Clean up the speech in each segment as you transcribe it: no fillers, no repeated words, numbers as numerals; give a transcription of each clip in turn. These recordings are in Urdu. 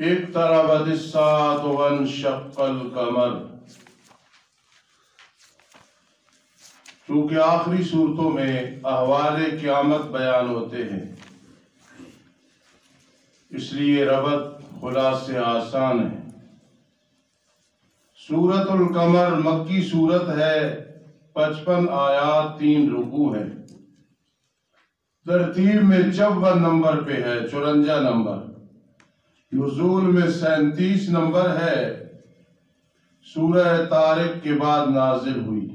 اقتربت الساعة وانشق القمر۔ چونکہ آخری صورتوں میں احوال قیامت بیان ہوتے ہیں، اس لیے ربط خلاصے آسان ہے۔ سورۃ القمر مکی سورت ہے، 55 آیات، 3 رکوع ہے، ترتیب میں 54 نمبر پہ ہے، 54 نمبر، نزول میں 37 نمبر ہے، سورہ طارق کے بعد نازل ہوئی۔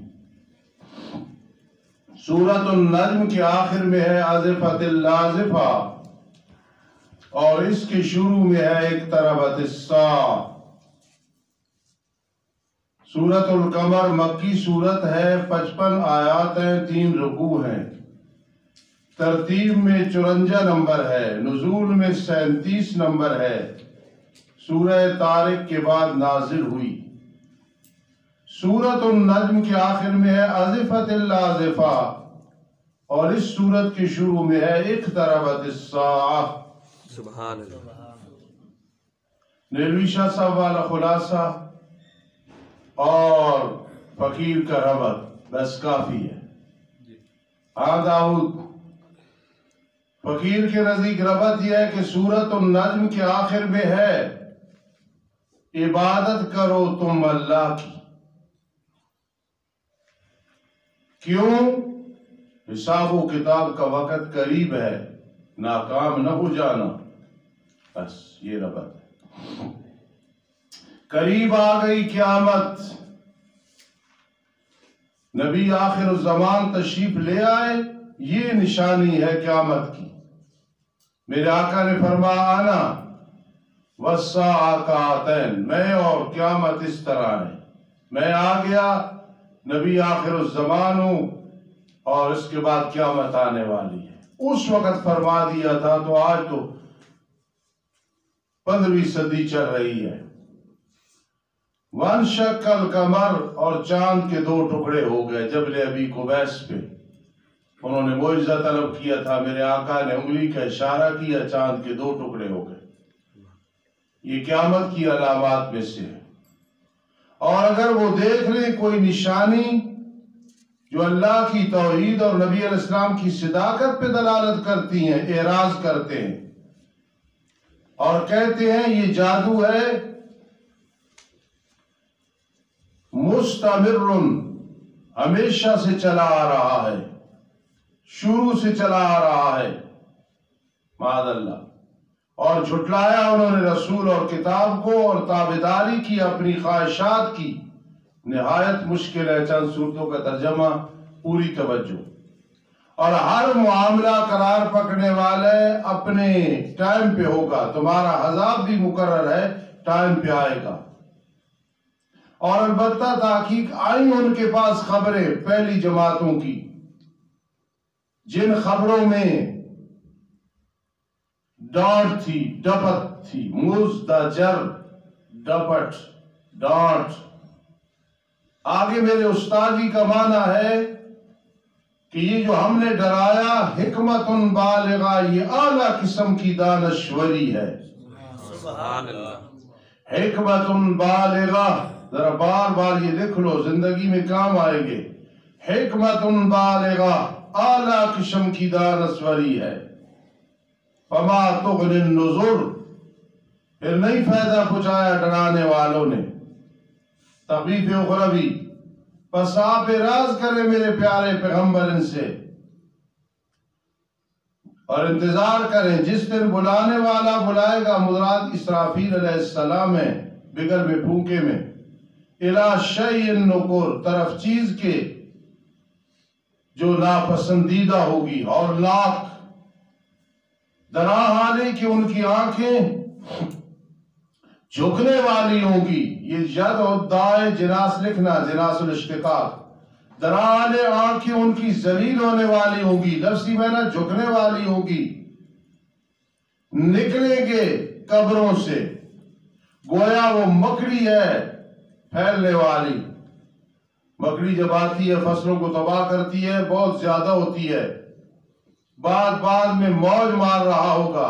سورۃ النجم کے آخر میں ہے آزفۃ اللازفہ، اور اس کے شروع میں ہے اقتربت الساعہ۔ سورۃ القمر مکی سورت ہے، 55 آیات ہیں، 3 رکوع ہیں، ترتیب میں 54 نمبر ہے، نزول میں 37 نمبر ہے، سورہ طارق کے بعد نازل ہوئی۔ سورۃ النجم کے آخر میں ہے آزفۃ اللازفہ، اور اس سورت کے شروع میں ہے اقتربت الساعہ۔ سبحان اللہ۔ نیلوی شاہ صاحب والا خلاصہ اور فقیر کا ربط بس کافی ہے۔ ہاں داؤد، فقیر کے نزدیک ربط یہ ہے کہ سورۃ النجم کے آخر میں ہے عبادت کرو تم اللہ کی۔ کیوں؟ حساب و کتاب کا وقت قریب ہے، ناکام نہ ہو جانا، بس یہ ربط ہے۔ قریب آ گئی قیامت، نبی آخر الزمان تشریف لے آئے، یہ نشانی ہے قیامت کی۔ میرے آقا نے فرمایا آنا والساعۃ کہاتین، میں اور قیامت اس طرح ہے، میں آ گیا، نبی آخر الزمان ہوں، اور اس کے بعد قیامت آنے والی ہے۔ اس وقت فرما دیا تھا تو آج تو 15ویں صدی چل رہی ہے۔ وانشق القمر، اور چاند کے 2 ٹکڑے ہو گئے جبل ابی قبیس پہ، انہوں نے معجزہ طلب کیا تھا، میرے آقا نے انگلی کا اشارہ کیا، چاند کے 2 ٹکڑے ہو گئے۔ یہ قیامت کی علامات میں سے ہے، اور اگر وہ دیکھ لیں کوئی نشانی جو اللہ کی توحید اور نبی علیہ السلام کی صداقت پہ دلالت کرتی ہیں، اعراض کرتے ہیں اور کہتے ہیں یہ جادو ہے مستمر، ہمیشہ سے چلا آ رہا ہے، شروع سے چلا آ رہا ہے، معاذ اللہ، اور جھٹلایا انہوں نے رسول اور کتاب کو اور تابعداری کی اپنی خواہشات کی۔ نہایت مشکل ہے، چند صورتوں کا ترجمہ، پوری توجہ۔ اور ہر معاملہ قرار پکڑنے والے اپنے ٹائم پہ ہوگا، تمہارا عذاب بھی مقرر ہے، ٹائم پہ آئے گا۔ اور البتہ تحقیق آئی ان کے پاس خبریں پہلی جماعتوں کی، جن خبروں میں ڈانٹ تھی، ڈپٹ تھی، مزدجر، ڈپٹ، ڈانٹ۔ آگے میرے استاد جی کا معنی ہے کہ یہ جو ہم نے ڈرایا حکمت بالغہ، یہ اعلیٰ قسم کی دانشوری ہے۔ سبحان اللہ۔ حکمت بالغہ، ذرا بار بار یہ لکھ لو، زندگی میں کام آئے گے۔ حکمت بالغہ، اعلیٰ قسم کی دانشوری ہے۔ فما تغنی النذر، پھر نہیں فائدہ پہنچایا ڈرانے والوں نے۔ تخفیف اخروی، پس آپ اعراض کریں میرے پیارے پیغمبر ان سے، اور انتظار کریں جس دن بلانے والا بلائے گا، مراد اسرافیل علیہ السلام ہے، بگر میں پھونکے میں، الی شیء نکر، طرف چیز کے جو ناپسندیدہ ہوگی، اور لاکھ درا حالے کہ ان کی آنکھیں جھکنے والی ہوں گی۔ یہ ید اور دائے جناس لکھنا، جناس الاشتقاق، درالے آنکھیں ان کی ذلیل ہونے والی ہوں گی، لفظی معنی جھکنے والی ہوں گی، نکلیں گے قبروں سے، گویا وہ مکڑی ہے پھیلنے والی۔ مکڑی جب آتی ہے فصلوں کو تباہ کرتی ہے، بہت زیادہ ہوتی ہے، بعد میں موج مار رہا ہوگا،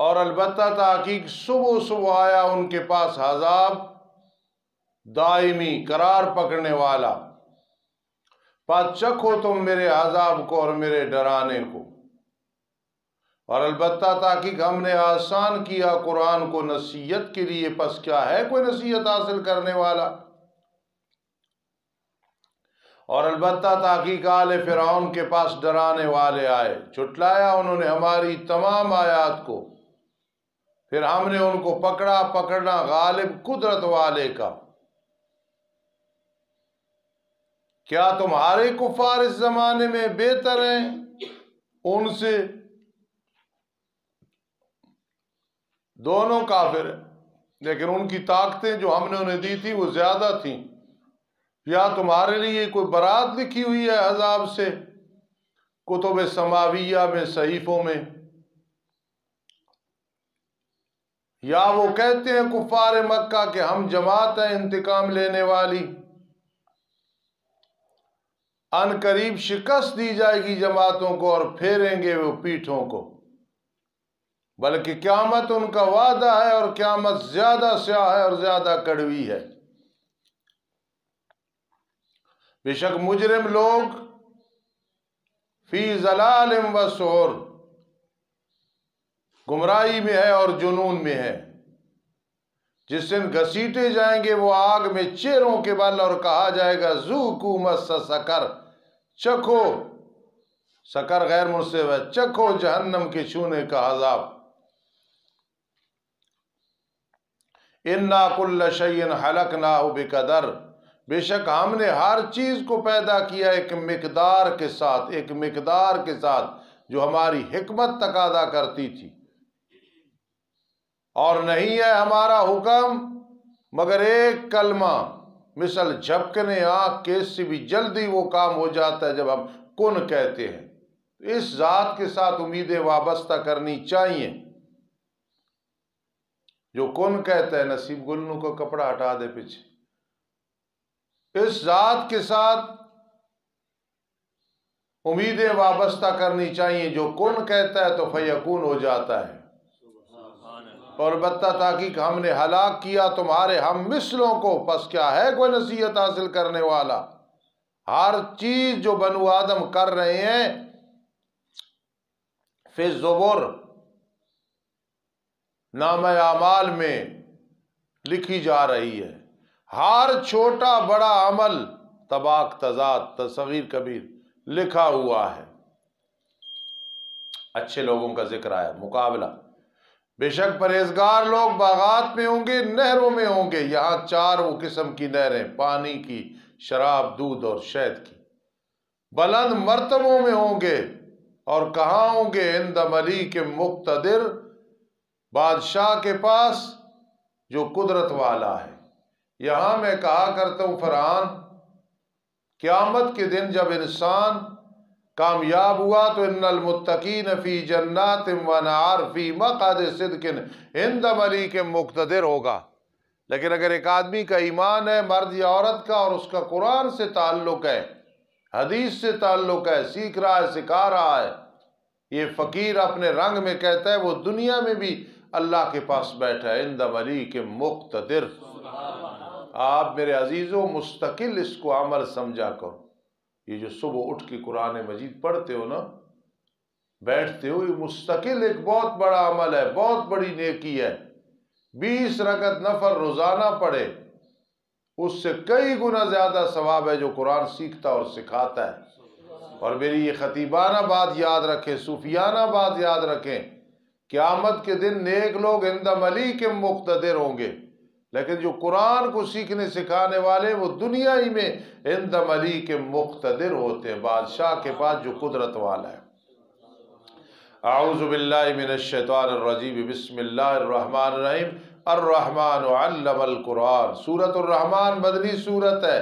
اور البتہ تحقیق صبح صبح آیا ان کے پاس عذاب دائمی قرار پکڑنے والا، پس چکھو تم میرے عذاب کو اور میرے ڈرانے کو۔ اور البتہ تحقیق ہم نے آسان کیا قرآن کو نصیحت کے لیے، پس کیا ہے کوئی نصیحت حاصل کرنے والا؟ اور البتہ تحقیق آل فرعون کے پاس ڈرانے والے آئے، جھٹلایا انہوں نے ہماری تمام آیات کو، پھر ہم نے ان کو پکڑنا غالب قدرت والے کا۔ کیا تمہارے کفار اس زمانے میں بہتر ہیں ان سے؟ دونوں کافر ہیں، لیکن ان کی طاقتیں جو ہم نے انہیں دی تھی وہ زیادہ تھیں۔ یا تمہارے لیے کوئی برات لکھی ہوئی ہے عذاب سے کتب سماویہ میں، صحیفوں میں؟ یا وہ کہتے ہیں کفار مکہ کہ ہم جماعت ہیں انتقام لینے والی، ان قریب شکست دی جائے گی جماعتوں کو اور پھیریں گے وہ پیٹھوں کو، بلکہ قیامت ان کا وعدہ ہے اور قیامت زیادہ سیاہ ہے اور زیادہ کڑوی ہے۔ بے شک مجرم لوگ فی ضلال و سعر، گمراہی میں ہے اور جنون میں ہے، جس دن گھسیٹے جائیں گے وہ آگ میں چہروں کے بل، اور کہا جائے گا ذوقوا مس سقر، چکھو، سقر غیر منصب ہے، چکھو جہنم کے چھونے کا عذاب۔ انا کل شیء خلقناہ بقدر، بے شک ہم نے ہر چیز کو پیدا کیا ایک مقدار کے ساتھ جو ہماری حکمت تقاضا کرتی تھی، اور نہیں ہے ہمارا حکم مگر ایک کلمہ، مثل جھپکنے آنکھ کے، اس سے بھی جلدی وہ کام ہو جاتا ہے جب ہم کن کہتے ہیں۔ اس ذات کے ساتھ امیدیں وابستہ کرنی چاہیے جو کن کہتا ہے۔ نصیب گلنو کو کپڑا ہٹا دے پیچھے۔ اس ذات کے ساتھ امیدیں وابستہ کرنی چاہیے، جو کن کہتا ہے تو فیکون ہو جاتا ہے۔ اور البتہ تحقیق ہم نے ہلاک کیا تمہارے ہم مثلوں کو، پس کیا ہے کوئی نصیحت حاصل کرنے والا؟ ہر چیز جو بنو آدم کر رہے ہیں فی الزبر، نامہ اعمال میں لکھی جا رہی ہے، ہر چھوٹا بڑا عمل، طباق تضاد صغیر کبیر لکھا ہوا ہے۔ اچھے لوگوں کا ذکر آیا، مقابلہ۔ بے شک پرہیزگار لوگ باغات میں ہوں گے، نہروں میں ہوں گے، یہاں 4 قسم کی نہریں، پانی کی، شراب، دودھ اور شہد کی، بلند مرتبوں میں ہوں گے۔ اور کہاں ہوں گے؟ عند ملیک مقتدر، بادشاہ کے پاس جو قدرت والا ہے۔ یہاں میں کہا کرتا ہوں فرحان، قیامت کے دن جب انسان کامیاب ہوا تو ان المتقین فی جنات و نہر فی مقعد صدق عند ملیک مقتدر ہوگا۔ لیکن اگر ایک آدمی کا ایمان ہے، مرد یا عورت کا، اور اس کا قرآن سے تعلق ہے، حدیث سے تعلق ہے، سیکھ رہا ہے، سکھا رہا ہے، یہ فقیر اپنے رنگ میں کہتا ہے وہ دنیا میں بھی اللہ کے پاس بیٹھا ہے، عند ملیک مقتدر۔ آپ میرے عزیزوں مستقل اس کو عمل سمجھا کرو۔ یہ جو صبح اٹھ کے قرآن مجید پڑھتے ہو نا، بیٹھتے ہو، یہ مستقل ایک بہت بڑا عمل ہے، بہت بڑی نیکی ہے۔ 20 رکعت نفل روزانہ پڑھے، اس سے کئی گنا زیادہ ثواب ہے جو قرآن سیکھتا اور سکھاتا ہے۔ اور میری یہ خطیبانہ بات یاد رکھیں، صوفیانہ بات یاد رکھیں، قیامت کے دن نیک لوگ عند ملیک مقتدر ہوں گے، لیکن جو قرآن کو سیکھنے سکھانے والے وہ دنیا ہی میں عند ملیک مقتدر ہوتے ہیں، بادشاہ کے پاس جو قدرت والا ہے۔ اعوذ باللہ من الشیطان الرجیم، بسم اللہ الرحمن الرحیم۔ الرحمن علم القرآن، سورۃ الرحمن مدنی سورت ہے،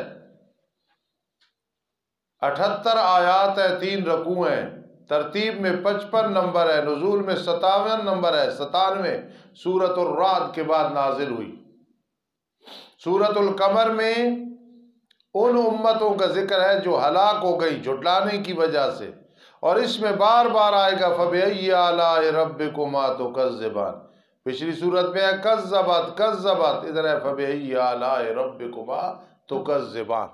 78 آیات ہیں، 3 رکوع ہیں، ترتیب میں 55 نمبر ہے، نزول میں 57 نمبر ہے، 97 سورۃ الرعد کے بعد نازل ہوئی۔ سورۃ القمر میں ان امتوں کا ذکر ہے جو ہلاک ہو گئی جھٹلانے کی وجہ سے، اور اس میں بار بار آئے گا فَبِأَيِّ آلَاءِ رَبِّكُمَا تُكَذِّبَانِ. پچھلی صورت میں ہے کذبت کذبت، ادھر ہے فَبِأَيِّ آلَاءِ رَبِّكُمَا تُكَذِّبَانِ.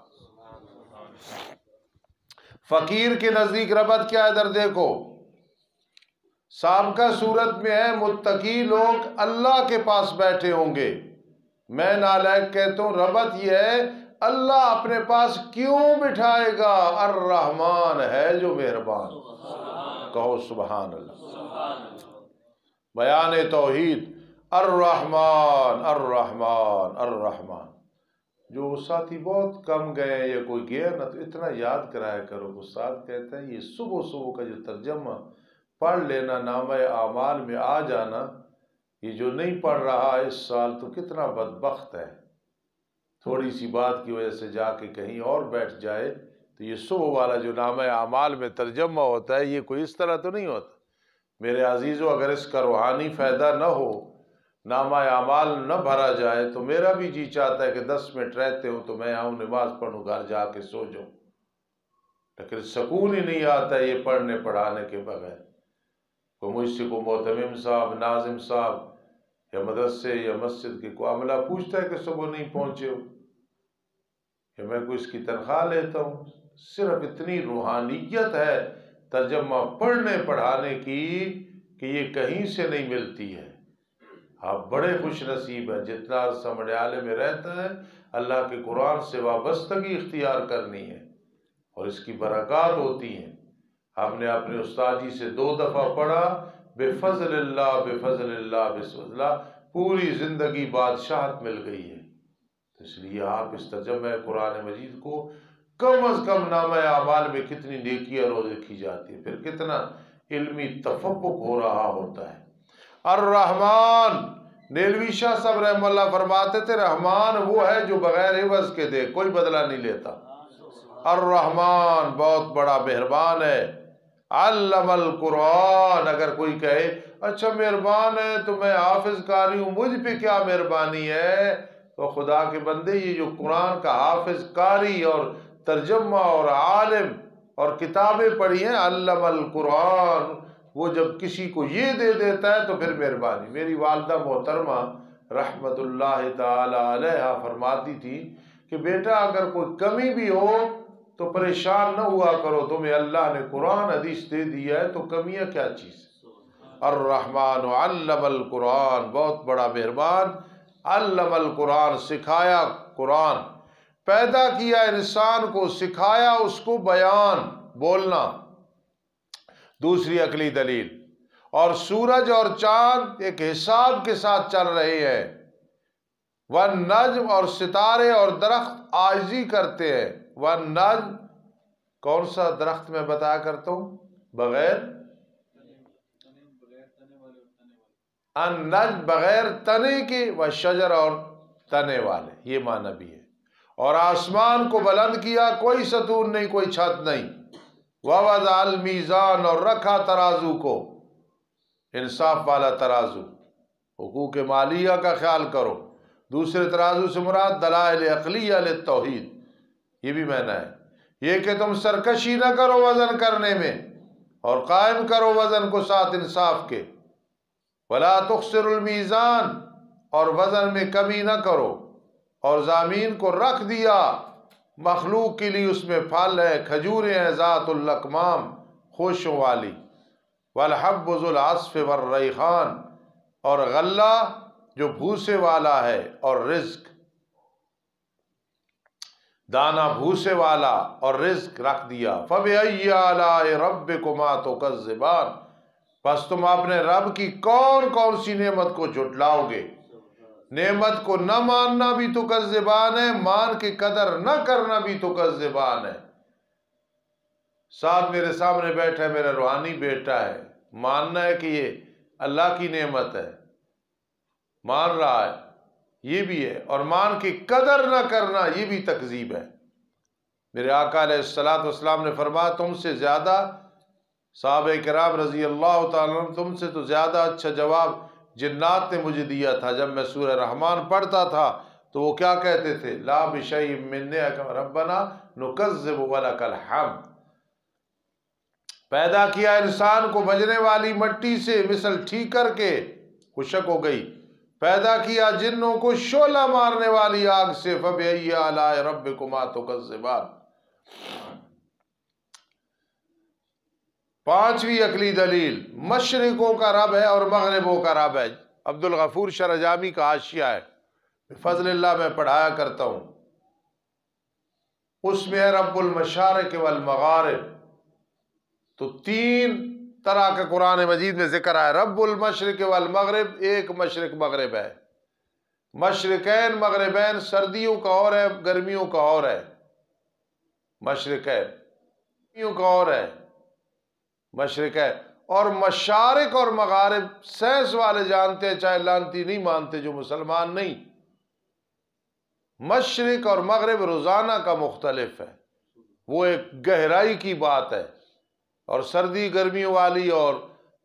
فقیر کے نزدیک ربط کیا ہے؟ ادھر دیکھو، سابقہ صورت میں ہے متقی لوگ اللہ کے پاس بیٹھے ہوں گے. میں نالائق کہتا ہوں ربط یہ ہے اللہ اپنے پاس کیوں بٹھائے گا؟ الرحمن ہے جو مہربان. کہو سبحان اللہ. بیان توحید الرحمن الرحمن الرحمن. جو ساتھی بہت کم گئے ہیں یا کوئی گیا نا تو اتنا یاد کرایا کرو. استاد کہتے ہیں یہ صبح صبح کا جو ترجمہ پڑھ لینا، نامہ اعمال میں آ جانا. یہ جو نہیں پڑھ رہا اس سال تو کتنا بدبخت ہے، تھوڑی سی بات کی وجہ سے جا کے کہیں اور بیٹھ جائے. تو یہ صبح والا جو نامہ اعمال میں ترجمہ ہوتا ہے یہ کوئی اس طرح تو نہیں ہوتا. میرے عزیزو، اگر اس کا روحانی فائدہ نہ ہو، نامہ اعمال نہ بھرا جائے تو میرا بھی جی چاہتا ہے کہ 10 منٹ رہتے ہوں تو میں آؤں نماز پڑھوں گھر جا کے سو جاؤں، لیکن سکون ہی نہیں آتا یہ پڑھنے پڑھانے کے بغیر. کوئی مجھ سے کو معتمم صاحب، ناظم صاحب یا مدرسے یا مسجد کے کوئی عملہ پوچھتا ہے کہ صبح نہیں پہنچے ہو، کہ میں کوئی اس کی تنخواہ لیتا ہوں. صرف اتنی روحانیت ہے ترجمہ پڑھنے پڑھانے کی کہ یہ کہیں سے نہیں ملتی ہے. آپ بڑے خوش نصیب ہیں جتنا عرصہ منڈیالے میں رہتا ہے اللہ کے قرآن سے وابستگی اختیار کرنی ہے اور اس کی برکات ہوتی ہیں. ہم نے اپنے استاد جی سے 2 دفعہ پڑھا بفضل اللہ بفضل اللہ بفضل اللہ، پوری زندگی بادشاہت مل گئی ہے. اس لیے آپ اس ترجمہ قرآن مجید کو کم از کم نامہ اعمال میں کتنی نیکیاں روز لکھی جاتی ہے، پھر کتنا علمی تفقق ہو رہا ہوتا ہے. الرحمن، نیلوی شاہ صاحب رحمہ اللہ فرماتے تھے رحمان وہ ہے جو بغیر عوض کے دے، کوئی بدلہ نہیں لیتا. الرحمن بہت بڑا مہربان ہے. علم القرآن، اگر کوئی کہے اچھا مہربان ہے تو میں حافظ قاری ہوں مجھ پہ کیا مہربانی ہے، تو خدا کے بندے یہ جو قرآن کا حافظ قاری اور ترجمہ اور عالم اور کتابیں پڑھی ہیں، علم القرآن، وہ جب کسی کو یہ دے دیتا ہے تو پھر مہربانی. میری والدہ محترمہ رحمت اللہ تعالی علیہ فرماتی تھی کہ بیٹا اگر کوئی کمی بھی ہو تو پریشان نہ ہوا کرو، تمہیں اللہ نے قرآن حدیث دے دیا ہے تو کمیاں کیا چیز. الرحمن علم القرآن، بہت بڑا مہربان. علم القرآن، سکھایا قرآن، پیدا کیا انسان کو، سکھایا اس کو بیان بولنا. دوسری عقلی دلیل، اور سورج اور چاند ایک حساب کے ساتھ چل رہے ہیں. والنجم، اور ستارے اور درخت عاجزی کرتے ہیں. والنجم، کون سا درخت میں بتایا کرتا ہوں بغیر النجم بغیر تنے کے، والشجر اور تنے والے، یہ معنی بھی ہے. اور آسمان کو بلند کیا، کوئی ستون نہیں کوئی چھت نہیں. ووضع المیزان، اور رکھا ترازو کو، انصاف والا ترازو. حقوق مالیہ کا خیال کرو. دوسرے ترازو سے مراد دلائل عقلیہ للتوحید، یہ بھی معنی ہے. یہ کہ تم سرکشی نہ کرو وزن کرنے میں، اور قائم کرو وزن کو ساتھ انصاف کے. ولا تخسر المیزان، اور وزن میں کمی نہ کرو. اور زمین کو رکھ دیا مخلوق کے لیے، اس میں پھل ہے، کھجوریں ہیں ذات الاکمام، خوشوں والی. والحب ذو العصف والریحان، اور غلہ جو بھوسے والا ہے، اور رزق دانا بھوسے والا اور رزق رکھ دیا. فَبِأَيِّ آلَاءِ رَبِّكُمَا تُكَذِّبَانِ، پس تم اپنے رب کی کون کون سی نعمت کو جھٹلاؤ گے. نعمت کو نہ ماننا بھی تکذبان ہے، مان کے قدر نہ کرنا بھی تکذبان ہے. ساتھ میرے سامنے بیٹھا ہے میرا روحانی بیٹا ہے، ماننا ہے کہ یہ اللہ کی نعمت ہے، مان رہا ہے، یہ بھی ہے. اور مان کے قدر نہ کرنا یہ بھی تکذیب ہے. میرے آقا علیہ الصلوۃ والسلام نے فرمایا تم سے زیادہ، صحابہ کرام رضی اللہ تعالیٰ عنہ، تم سے تو زیادہ اچھا جواب جنات نے مجھے دیا تھا. جب میں سورہ رحمان پڑھتا تھا تو وہ کیا کہتے تھے؟ لا بشیء من نعمک ربنا نکذب ولک الحمد. پیدا کیا انسان کو بجنے والی مٹی سے مثل ٹھیکر کے، خشک ہو گئی، پیدا کیا جنوں کو شعلہ مارنے والی آگ سے، فَبِأَيِّ آلَاءِ رَبِّكُمَا تُكَذِّبَانِ۔ پانچویں عقلی دلیل، مشرقوں کا رب ہے اور مغربوں کا رب ہے۔ عبد الغفور شرجامی کا حاشیہ ہے، فضل اللہ میں پڑھایا کرتا ہوں، اس میں ہے رب المشارق والمغارب۔ تو تین طرح کا قرآن مجید میں ذکر ہے، رب المشرق والمغرب، ایک مشرق مغرب ہے، مشرقین مغربین، سردیوں کا اور ہے، گرمیوں کا اور ہے، مشرقین گرمیوں کا اور ہے، مشرقین، اور مشارق اور مغارب سائنس والے جانتے ہیں، چاہے لانتی نہیں مانتے جو مسلمان نہیں۔ مشرق اور مغرب روزانہ کا مختلف ہے، وہ ایک گہرائی کی بات ہے، اور سردی گرمیوں والی اور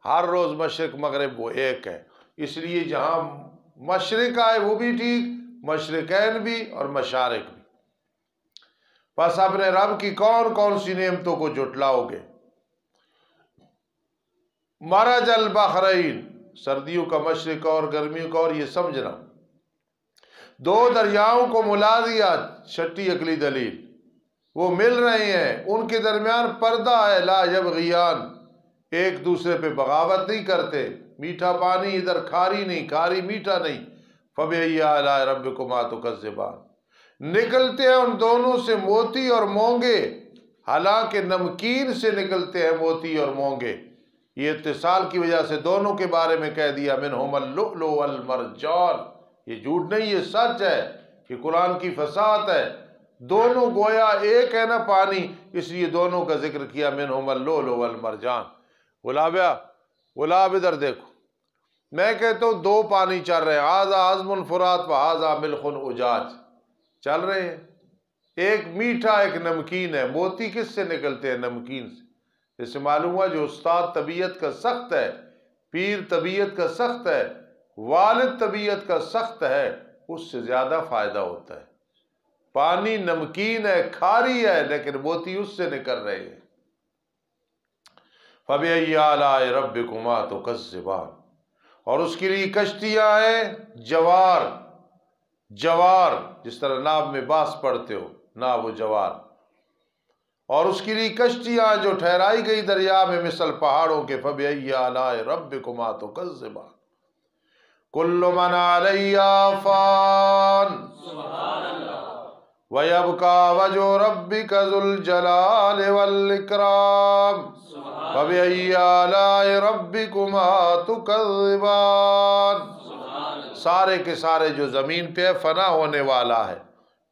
ہر روز مشرق مغرب وہ ایک ہے۔ اس لیے جہاں مشرق آئے وہ بھی ٹھیک، مشرقین بھی اور مشارق بھی۔ بس اپنے رب کی کون کون سی نعمتوں کو جھٹلاؤ گے؟ مرج البحرین، سردیوں کا مشرق اور گرمیوں کا اور، یہ سمجھنا۔ دو دریاؤں کو ملا دیا، چھٹی عقلی دلیل، وہ مل رہے ہیں، ان کے درمیان پردہ ہے، لا یبغیان، ایک دوسرے پہ بغاوت نہیں کرتے، میٹھا پانی ادھر کھاری نہیں، کھاری میٹھا نہیں، فَبِأَيِّ آلَاءِ رَبِّكُمَا تُكَذِّبَانِ۔ نکلتے ہیں ان دونوں سے موتی اور مونگے، حالانکہ نمکین سے نکلتے ہیں موتی اور مونگے، یہ اتصال کی وجہ سے دونوں کے بارے میں کہہ دیا منہم اللؤلؤ والمرجان، یہ جھوٹ نہیں، یہ سچ ہے، یہ قرآن کی فصاحت ہے، دونوں گویا ایک ہے نا پانی، اس لیے دونوں کا ذکر کیا، منہم اللؤلؤ والمرجان۔ گلاب ادھر دیکھو، میں کہتا ہوں دو پانی چل رہے ہیں، ھذا عذب فرات و ھذا ملح اجاج، چل رہے ہیں، ایک میٹھا ایک نمکین ہے، موتی کس سے نکلتے ہیں؟ نمکین سے۔ اس سے معلوم ہوا جو استاد طبیعت کا سخت ہے، پیر طبیعت کا سخت ہے، والد طبیعت کا سخت ہے، اس سے زیادہ فائدہ ہوتا ہے۔ پانی نمکین ہے، کھاری ہے، لیکن موتی اس سے نکل رہے ہیں۔ فَبِأَيِّ آلَاءِ رَبِّكُمَا تُكَذِّبَانِ، اور اس کے لیے کشتیاں ہیں، جوار، جوار جس طرح ناو میں باس پڑھتے ہو، ناو و جوار، اور اس کے لیے کشتیاں جو ٹھہرائی گئی دریا میں مثل پہاڑوں کے، فَبِأَيِّ آلَاءِ رَبِّكُمَا تُكَذِّبَانِ۔ كُلُّ مَنْ عَلَيْهَا فَانٍ وَيَبْقَى وَجْهُ رَبِّكَ ذُو الْجَلَالِ وَالْإِكْرَامِ فَبِأَيِّ آلَاءِ رَبِّكُمَا تُكَذِّبَانِ۔ سارے کے سارے جو زمین پہ فنا ہونے والا ہے،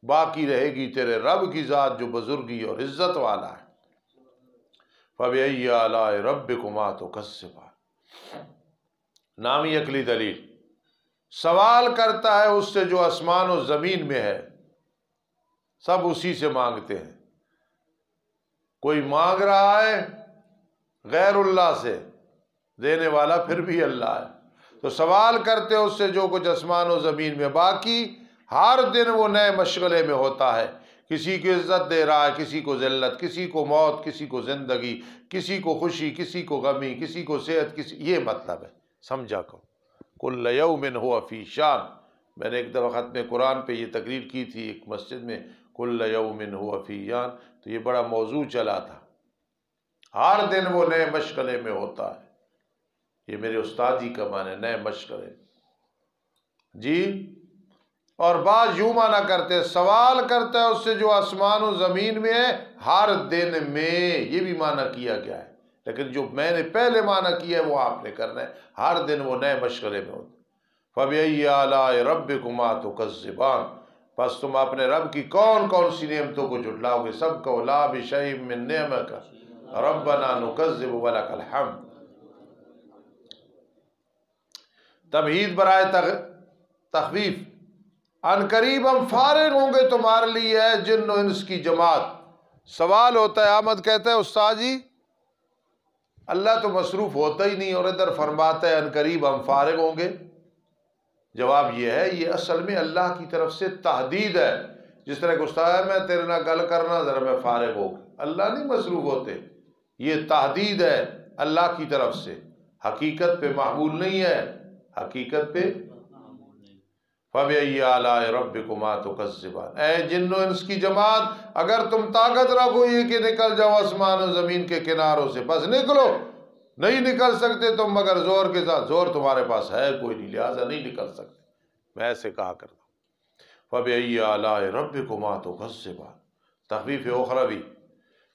باقی رہے گی تیرے رب کی ذات جو بزرگی اور عزت والا ہے۔ فَبِأَيِّ آلَاءِ رَبِّكُمَا تُكَذِّبَانِ۔ نامی عقلی دلیل، سوال کرتا ہے اس سے جو آسمان و زمین میں ہے، سب اسی سے مانگتے ہیں، کوئی مانگ رہا ہے غیر اللہ سے، دینے والا پھر بھی اللہ ہے، تو سوال کرتے اس سے جو کچھ آسمان و زمین میں، باقی ہر دن وہ نئے مشغلے میں ہوتا ہے، کسی کو عزت دے رہا ہے، کسی کو ذلت، کسی کو موت، کسی کو زندگی، کسی کو خوشی، کسی کو غمی، کسی کو صحت، یہ مطلب ہے، سمجھا کرو۔ کل یوم ہوا فی شان، میں نے ایک دفعہ ختم قرآن پہ یہ تقریر کی تھی ایک مسجد میں، کل یوم ہوا فی شان، تو یہ بڑا موضوع چلا تھا، ہر دن وہ نئے مشغلے میں ہوتا ہے، یہ میرے استاد جی کا معنی ہے، نئے مشغلے جی۔ اور بعض یوں مانا کرتے، سوال کرتا ہے اس سے جو آسمان و زمین میں ہے ہر دن میں، یہ بھی معنی کیا گیا ہے، لیکن جو میں نے پہلے معنی کیا ہے وہ آپ نے کرنا ہے، ہر دن وہ نئے مشغلے میں ہوتا ہے۔ فَبِأَيِّ آلَاءِ رَبِّكُمَا تُكَذِّبَانِ، بس تم اپنے رب کی کون کون سی نعمتوں کو جھٹلاؤ گے؟ سب کو لا بِشَيْءٍ مِّن نِعْمَتِكَ رَبَّنَا نُكَذِّبُ وَلَكَ الْحَمْدُ۔ تمہید برائے تخویف، ان قریب ہم فارغ ہوں گے تمہارے لیے ہے جن و انس کی جماعت۔ سوال ہوتا ہے، احمد کہتا ہے استاد جی اللہ تو مصروف ہوتا ہی نہیں، اور ادھر فرماتا ہے ان قریب ہم فارغ ہوں گے۔ جواب یہ ہے، یہ اصل میں اللہ کی طرف سے تحدید ہے، جس طرح کہ استاد ہے میں تیرے نہ گل کرنا ذرا میں فارغ ہو گیا، اللہ نہیں مصروف ہوتے، یہ تحدید ہے اللہ کی طرف سے، حقیقت پہ معمول نہیں ہے، حقیقت پہ فَبِأَيِّ آلَاءِ رَبِّكُمَا تُكَذِّبَانِ۔ اے جن و انس کی جماعت، اگر تم طاقت رکھو یہ کہ نکل جاؤ آسمان و زمین کے کناروں سے، بس نکلو، نہیں نکل سکتے تم مگر زور کے ساتھ، زور تمہارے پاس ہے کوئی نہیں، لہٰذا نہیں نکل سکتے، میں ایسے کہا کرتا ہوں۔ فَبِأَيِّ آلَاءِ رَبِّكُمَا تُكَذِّبَانِ۔ تخفیف اخروی،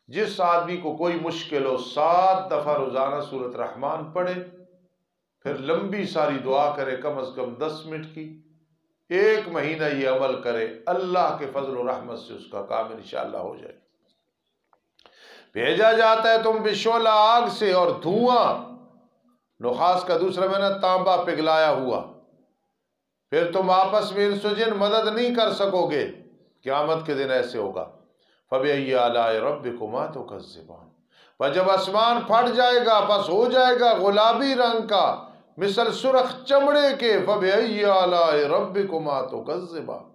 جس آدمی کو کوئی مشکل ہو 7 دفعہ روزانہ سورۃ رحمان پڑھے، پھر لمبی ساری دعا کرے کم از کم 10 منٹ کی، 1 مہینہ یہ عمل کرے، اللہ کے فضل و رحمت سے اس کا کام انشاءاللہ ہو جائے۔ بھیجا جاتا ہے تم بشعلہ آگ سے اور دھواں، نحاس کا دوسرا معنی تانبا پگھلایا ہوا، پھر تم آپس میں انس و جن مدد نہیں کر سکو گے، قیامت کے دن ایسے ہوگا۔ فَبِأَيِّ آلَاءِ رَبِّكُمَا تُكَذِّبَانِ۔ پر جب آسمان پھٹ جائے گا، پس ہو جائے گا گلابی رنگ کا مثل سرخ چمڑے کے، فَبِأَيِّ آلَاءِ رَبِّكُمَا تُكَذِّبَانِ۔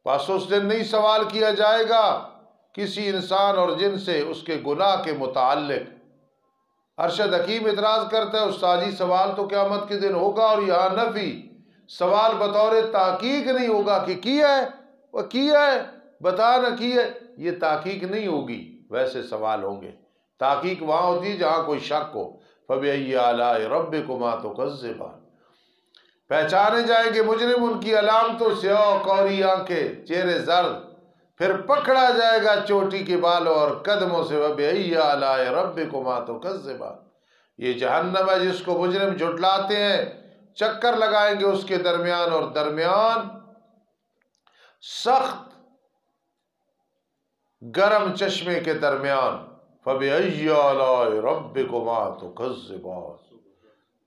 پس اس دن نہیں سوال کیا جائے گا کسی انسان اور جن سے اس کے گناہ کے متعلق۔ ارشد حکیم اعتراض کرتا ہے استاد جی سوال تو قیامت کے دن ہوگا، اور یہاں نفی، سوال بطور تحقیق نہیں ہوگا کہ کیا ہے وہ کیا ہے بتا نہ کیا ہے، یہ تحقیق نہیں ہوگی، ویسے سوال ہوں گے۔ تحقیق وہاں ہوتی ہے جہاں کوئی شک ہو۔ فَبِأَيِّ آلَاءِ رَبِّكُمَا تُكَذِّبَانِ۔ پہچانے جائیں گے مجرم ان کی علامتوں سے، اور کوری آنکھیں، چہرے زرد، پھر پکڑا جائے گا چوٹی کے بالوں اور قدموں سے۔ فَبِأَيِّ آلَاءِ رَبِّكُمَا تُكَذِّبَانِ۔ یہ جہنم ہے جس کو مجرم جھٹلاتے ہیں، چکر لگائیں گے اس کے درمیان، اور درمیان سخت گرم چشمے کے درمیان۔ فَبِأَيِّ آلَاءِ رَبِّكُمَا تُكَذِّبَانِ۔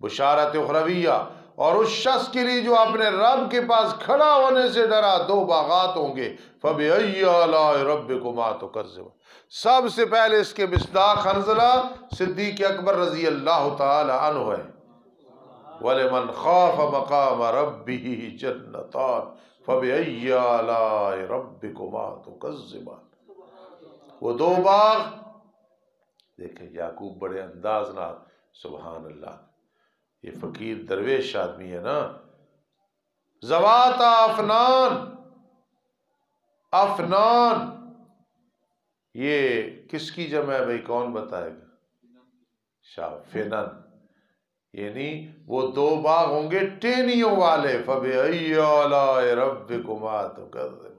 بشارت اخرویہ، اور اس شخص کے لیے جو اپنے رب کے پاس کھڑا ہونے سے ڈرا، 2 باغات ہوں گے۔ فَبِأَيِّ آلَاءِ رَبِّكُمَا تُكَذِّبَانِ۔ سب سے پہلے اس کے مصداق حنظلہ صدیق اکبر رضی اللہ تعالی عنہ ہے۔ وَلِمَنْ خَافَ مَقَامَ رَبِّهِ جَنَّتَانِ فَبِأَيِّ آلَاءِ رَبِّكُمَا تُكَذِّبَانِ۔ وہ 2 باغ دیکھیں، یعقوب بڑے انداز نہ، سبحان اللہ، یہ فقیر درویش آدمی ہے نا۔ ذوات افنان، افنان یہ کس کی جمع ہے بھائی، کون بتائے گا؟ فنن، یعنی وہ 2 باغ ہوں گے ٹینیوں والے۔ فَبِأَيِّ آلَاءِ رَبِّكُمَا تُكَذِّبَانِ۔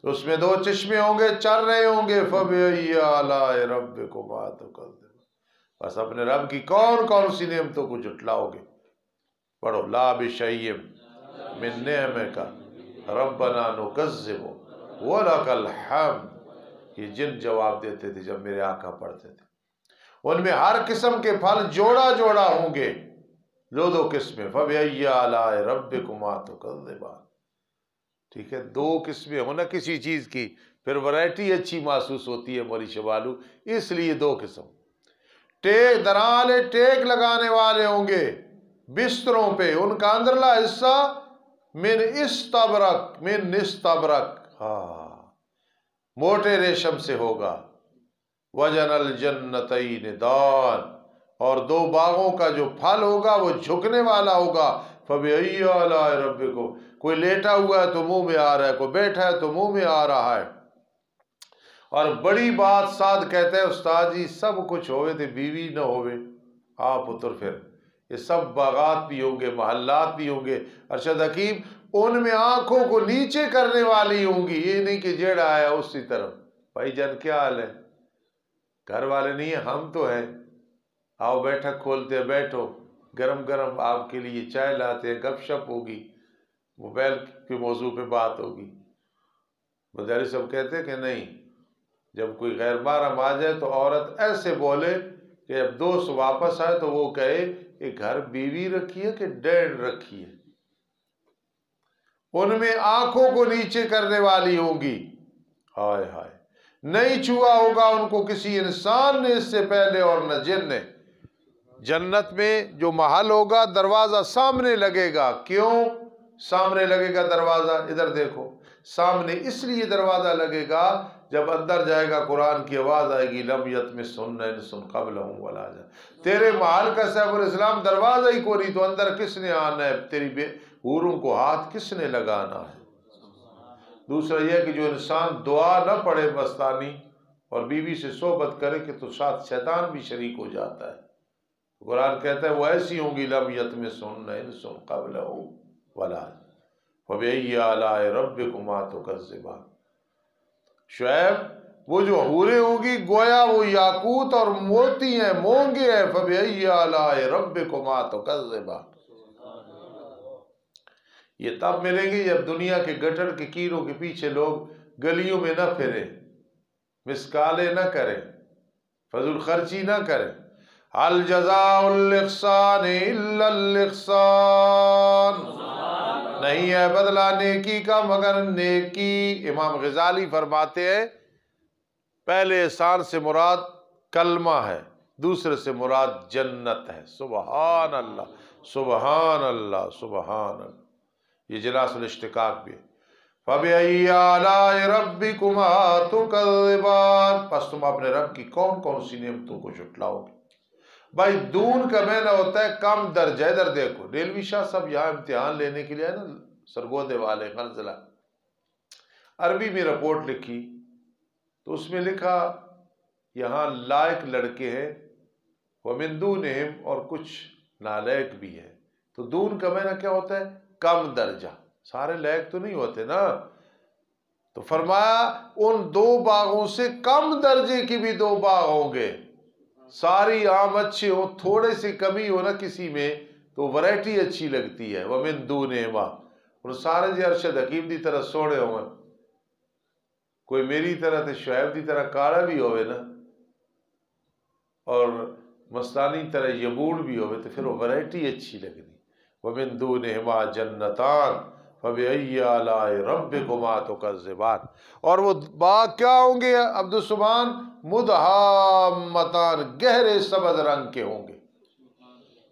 اس میں 2 چشمے ہوں گے، چل رہے ہوں گے۔ فَبِأَيِّ آلَاءِ رَبِّكُمَا تُكَذِّبَانِ۔ بس اپنے رب کی کون کون سی نعمتوں کو جھٹلاؤ گے؟ پڑھو، لا بِشَيْءٍ مِّن نِعْمِكَ رَبَّنَا نُكَذِّبُ وَلَكَ الْحَمْدُ۔ یہ جن جواب دیتے تھے جب میرے آقا پڑھتے تھے، ان میں ہر قسم کے پھل جوڑا جوڑا ہوں گے، 2 قسمیں۔ فَبِأَيِّ آلَاءِ رَبِّكُمَا تُكَذِّبَانِ۔ ٹھیک ہے، 2 قسمیں ہونا کسی چیز کی، پھر ورائٹی اچھی محسوس ہوتی ہے مولی شبالو، اس لیے 2 قسم۔ ٹیک درالے، ٹیک لگانے والے ہوں گے بستروں پہ، ان کا اندرلا حصہ من استبرق، من استبرق، ہاں موٹے ریشم سے ہوگا۔ وجن الجنتین دان، اور 2 باغوں کا جو پھل ہوگا وہ جھکنے والا ہوگا۔ فَبِأَيِّ آلَاءِ رَبِّكُمْ، کوئی لیٹا ہوا ہے تو منہ میں آ رہا ہے، کوئی بیٹھا ہے تو منہ میں آ رہا ہے۔ اور بڑی بات ساتھ کہتے ہیں استاد جی سب کچھ ہوئے تھے بیوی نہ ہوئے، آپ پتر پھر یہ سب باغات بھی ہوں گے، محلات بھی ہوں گے۔ ارشد حکیم ان میں آنکھوں کو نیچے کرنے والی ہوں گی، یہ نہیں کہ جیڑا آیا اسی طرف۔ بھائی جان کیا حال ہے؟ گھر والے نہیں ہیں، ہم تو ہیں، آؤ بیٹھک کھولتے ہیں، بیٹھو، گرم گرم آپ کے لیے چائے لاتے ہیں، گپ شپ ہوگی، موبائل کے موضوع پہ بات ہوگی۔ مداری صاحب کہتے ہیں کہ نہیں، جب کوئی غیر محرم آ جائے تو عورت ایسے بولے کہ جب دوست واپس آئے تو وہ کہے کہ گھر بیوی رکھی ہے کہ ڈینڈ رکھی ہے۔ ان میں آنکھوں کو نیچے کرنے والی ہوں گی، ہائے ہائے، نہیں چھوا ہوگا ان کو کسی انسان نے اس سے پہلے اور نہ جن نے۔ جنت میں جو محل ہوگا دروازہ سامنے لگے گا۔ کیوں سامنے لگے گا دروازہ؟ ادھر دیکھو، سامنے اس لیے دروازہ لگے گا جب اندر جائے گا قرآن کی آواز آئے گی لم یطمثہن انس قبلہم ولا جان، تیرے محل کا سیف الاسلام دروازہ ہی کو نہیں، تو اندر کس نے آنا ہے؟ تیری حوروں کو ہاتھ کس نے لگانا ہے؟ دوسرا یہ کہ جو انسان دعا نہ پڑھے مستانی اور بیوی سے صحبت کرے کہ تو ساتھ شیطان بھی شریک ہو جاتا ہے۔ قرآن کہتا ہے وہ ایسی ہوں گی لم یطمثہن انس قبلہم ولا جان فبأي آلاء ربكما تكذبان۔ شعیب وہ جو حوریں ہوں گی گویا وہ یاقوت اور موتی ہیں، مونگے ہیں، فبأي آلاء ربكما تكذبان۔ یہ تب ملیں گے جب دنیا کے گٹر کے کیڑوں کے پیچھے لوگ گلیوں میں نہ پھریں، مسکالے نہ کریں، فضول خرچی نہ کریں۔ هل جزاء الإحسان إلا الإحسان، نہیں ہے بدلہ نیکی کا مگر نیکی۔ امام غزالی فرماتے ہیں پہلے احسان سے مراد کلمہ ہے، دوسرے سے مراد جنت ہے۔ سبحان اللہ سبحان اللہ سبحان اللہ، یہ جناس الاشتقاق بھی ہے۔ فَبِأَيِّ آلَاءِ رَبِّكُمَا تُكَذِّبَانِ، پس تم اپنے رب کی کون کون سی نعمتوں کو جھٹلاؤ گے؟ بھائی دون کا معنی ہوتا ہے کم درجہ۔ ادھر دیکھو ریلوی شاہ صاحب یہاں امتحان لینے کے لیے ہے نا، سرگودے والے خنزلہ، عربی میں رپورٹ لکھی تو اس میں لکھا یہاں لائق لڑکے ہیں وَمِن دُونِهِمْ، اور کچھ نالائق بھی ہیں۔ تو دون کا معنی کیا ہوتا ہے؟ کم درجہ، سارے لائق تو نہیں ہوتے نا۔ تو فرمایا ان دو باغوں سے کم درجے کی بھی دو باغ ہوں گے، ساری آم اچھے ہو، تھوڑے سی کمی ہو نا کسی میں تو ورائٹی اچھی لگتی ہے۔ وَمِن دُونِهِمَا، اور سارے جی ارشد حکیم دی طرح سوڑے ہوئے، کوئی میری طرح تے شعیب دی طرح کاڑا بھی ہوئے نا، اور مستانی طرح یبوڑ بھی ہوئے، تو پھر وہ ورائٹی اچھی لگنی۔ وَمِن دُونِهِمَا جَنَّتَانِ فَبِأَيِّ آلَاءِ رَبِّكُمَا تُكَذِّبَانِ، اور وہ باغ کیا ہوں گے عبد السبحان؟ مدہامتان، گہرے سبز رنگ کے ہوں گے۔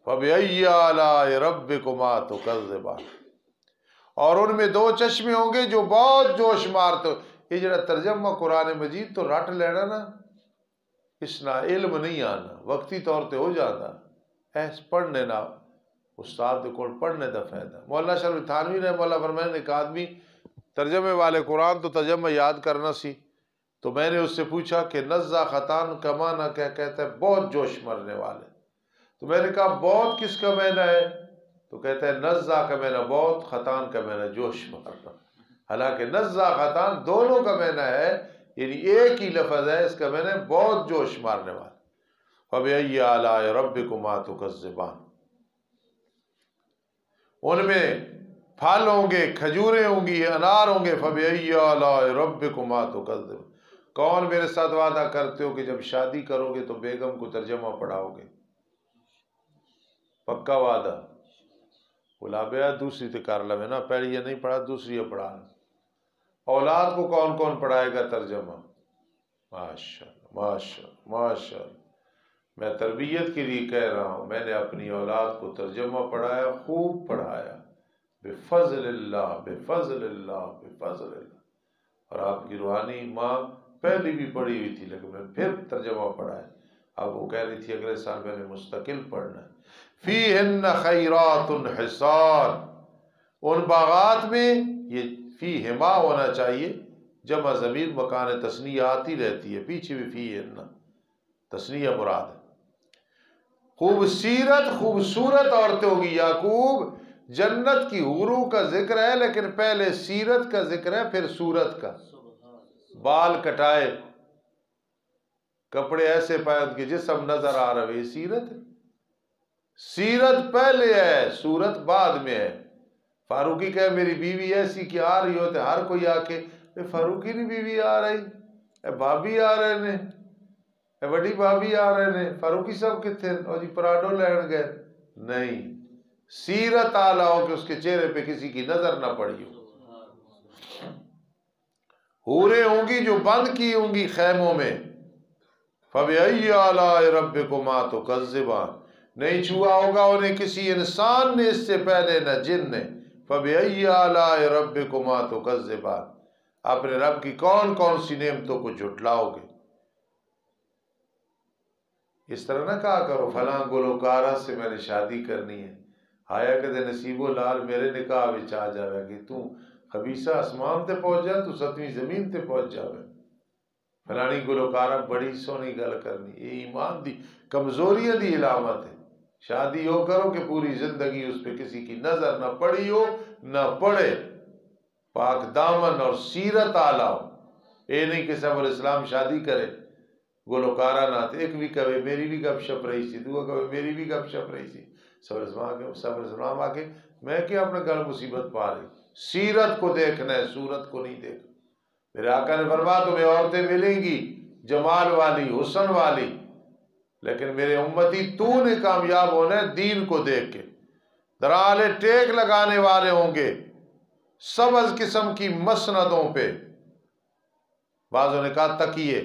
فَبِأَيِّ آلَاءِ رَبِّكُمَا تُكَذِّبَانِ، اور ان میں دو چشمے ہوں گے جو بہت جوش مارتے۔ یہ جڑا ترجمہ قرآن مجید تو رٹ لینا نا، اس نہ علم نہیں آنا، وقتی طور تے ہو جاتا ایس پڑھنے نہ استاد کو پڑھنے دا فائدہ۔ مولانا شرف تھانوی رحمہ اللہ فرمائے ایک آدمی ترجمے والے قرآن تو ترجمہ یاد کرنا سی، تو میں نے اس سے پوچھا کہ نزا خطان کا معنی کیا؟ کہتا ہے بہت جوش مرنے والے۔ تو میں نے کہا بہت کس کا معنی ہے؟ تو کہتا ہے نزا کا معنی بہت، خطان کا معنی جوش مارنا۔ حالانکہ نزا خطان دونوں کا معنی ہے، یعنی ایک ہی لفظ ہے، اس کا معنی بہت جوش مارنے والے۔ فَبِأَيِّ آلَاءِ رَبِّكُمَا تُكَذِّبَانِ، ان میں پھل ہوں گے، کھجوریں ہوں گی، انار ہوں گے۔ فَبِأَيِّ آلَاءِ رَبِّكُمَا تُكَذِّبَانِ، کون میرے ساتھ وعدہ کرتے ہو کہ جب شادی کرو گے تو بیگم کو ترجمہ پڑھاؤ گے؟ پکا وعدہ؟ بلا بیا دوسری تے کر لو نا، پہلی یہ نہیں پڑھا دوسری یہ پڑھا۔ اولاد کو کون کون پڑھائے گا ترجمہ؟ ماشاءاللہ ماشاءاللہ ماشاءاللہ، میں تربیت کے لیے کہہ رہا ہوں، میں نے اپنی اولاد کو ترجمہ پڑھایا، خوب پڑھایا، بفضل اللہ بفضل اللہ بفضل اللہ۔ اور آپ کی روحانی ماں پہلی بھی پڑھی ہوئی تھی لیکن میں پھر ترجمہ پڑھایا، اب وہ کہہ رہی تھی اگلے سال میں نے مستقل پڑھنا ہے۔ فیہن خیرات حسان، ان باغات میں، یہ فیہما ہونا چاہیے، جمع ضمیر مکان تثنیہ آتی رہتی ہے، پیچھے بھی فیہن تثنیہ مراد ہے۔ خوبصورت عورتیں ہوگی۔ یعقوب جنت کی حوروں کا ذکر ہے لیکن پہلے سیرت کا ذکر ہے، پھر صورت کا۔ بال کٹائے، کپڑے ایسے پہن کے جسم نظر آ رہا ہے، یہ سیرت ہے؟ سیرت پہلے ہے، صورت بعد میں ہے۔ فاروقی کہے میری بیوی ایسی کہ آ رہی ہوتے ہر کوئی آ کے فاروقی نہیں بیوی آ رہی، اے بھابی آ رہے نے، اے بڑی بھابی آ رہے نے، فاروقی صاحب کتنے؟ اور جی پراڈو لین گئے۔ نہیں، سیرت آلہ ہو کہ اس کے چہرے پہ کسی کی نظر نہ پڑی ہو۔ حوریں ہوں گی جو بند کی ہوں گی خیموں میں۔ فَبِأَيِّ آلَاءِ رَبِّكُمَا تُكَذِّبَانِ، نہیں چھوا ہوگا انہیں کسی انسان نے اس سے پہلے نہ جن نے۔ فَبِأَيِّ آلَاءِ رَبِّكُمَا تُكَذِّبَانِ، اپنے رب کی کون کون سی نعمتوں کو جھٹلاؤ گے؟ اس طرح نہ کہا کرو فلاں گلوکارہ سے میں نے شادی کرنی ہے، آیا کدے نصیب و لال میرے نکاح وچ آ جاوے کہ تو خبیثہ آسمان تے پہنچ جا، تو ستویں زمین تے پہنچ جاوے۔ فلانی گلوکارہ بڑی سونی گل کرنی، یہ ایمان دی کمزوریاں دی علامت ہے۔ شادی ہو کرو کہ پوری زندگی اس پہ کسی کی نظر نہ پڑی ہو نہ پڑے، پاک دامن اور سیرت آلہ ہو۔ یہ نہیں کہ سب الاسلام شادی کرے گلوکارہ نہ تھے، ایک بھی کہے میری بھی گپ شپ رہی سی، دو کہے میری بھی گپ شپ رہی سی، سب الاسلام آ کے میں کیا اپنے گل مصیبت پا رہی۔ سیرت کو دیکھنا ہے، صورت کو نہیں دیکھنا۔ میرے آقا نے فرمایا تمہیں عورتیں ملیں گی جمال والی، حسن والی، لیکن میرے امتی تو نے کامیاب ہونا ہے دین کو دیکھ کے۔ درالے ٹیک لگانے والے ہوں گے سبز قسم کی مسندوں پہ، بعضوں نے کہا تکیے،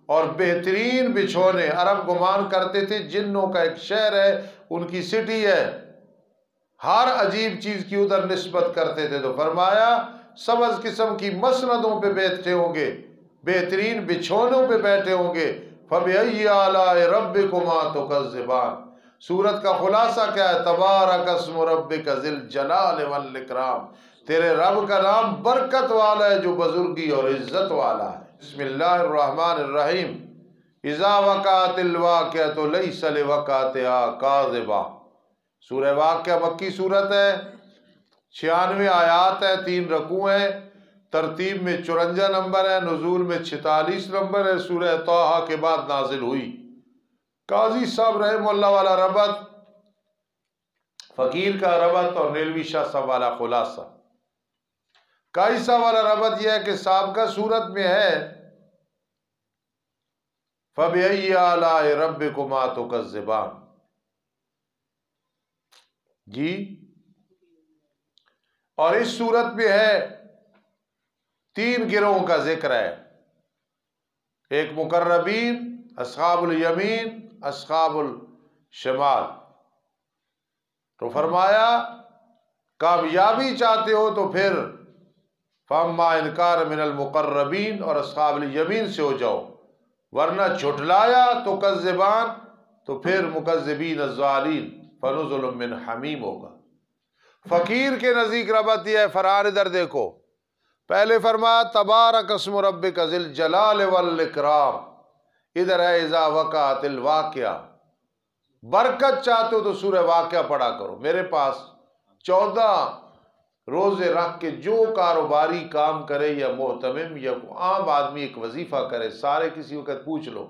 اور بہترین بچھونے۔ عرب گمان کرتے تھے جنوں کا ایک شہر ہے، ان کی سٹی ہے، ہر عجیب چیز کی ادھر نسبت کرتے تھے، تو فرمایا سبز قسم کی مسندوں پہ بیٹھے ہوں گے، بہترین بچھونوں پہ بیٹھے ہوں گے۔ فَبِأَيِّ آلَاءِ رَبِّكُمَا تُكَذِّبَانِ۔ سورت کا خلاصہ کیا ہے؟ تبارک اسم ربک ذی الجلال والاکرام، تیرے رب کا نام برکت والا ہے جو بزرگی اور عزت والا ہے۔ بسم اللہ الرحمن الرحیم۔ اذا وقعت الواقعۃ لیس لوقعتها کاذبہ۔ سورہ واقعہ مکی صورت ہے، 96 آیات ہیں، 3 رکوع ہیں، ترتیب میں 54 نمبر ہے، نزول میں 46 نمبر ہے، سورہ طٰہٰ کے بعد نازل ہوئی۔ قاضی صاحب رحمہ اللہ والا ربط، فقیر کا ربط اور نیلوی شاہ صاحب والا خلاصہ۔ قاضی صاحب والا ربط یہ ہے کہ سابقہ صورت میں ہے فَبِأَيِّ آلَاءِ رَبِّكُمَا تُكَذِّبَانِ، جی، اور اس صورت میں ہے 3 گروہوں کا ذکر ہے، ایک مقربین، اصحاب الیمین، اصحاب الشمال۔ تو فرمایا کامیابی چاہتے ہو تو پھر فَأَمَّا انکار من المقربین، اور اصحاب الیمین سے ہو جاؤ، ورنہ جھٹلایا تو کذبان تو پھر مکذبین الضالین فنزل من حمیم ہوگا۔ فقیر کے نزدیک ربط یہ ہے، فرار ادھر دیکھو، پہلے فرمایا تبارک اسم ربک ذی الجلال والاکرام، ادھر ہے اذا وقعت الواقعہ۔ برکت چاہتے ہو تو سورہ واقعہ پڑھا کرو۔ میرے پاس 14 روزے رکھ کے جو کاروباری کام کرے یا محتمم یا عام آدمی ایک وظیفہ کرے، سارے کسی وقت پوچھ لو،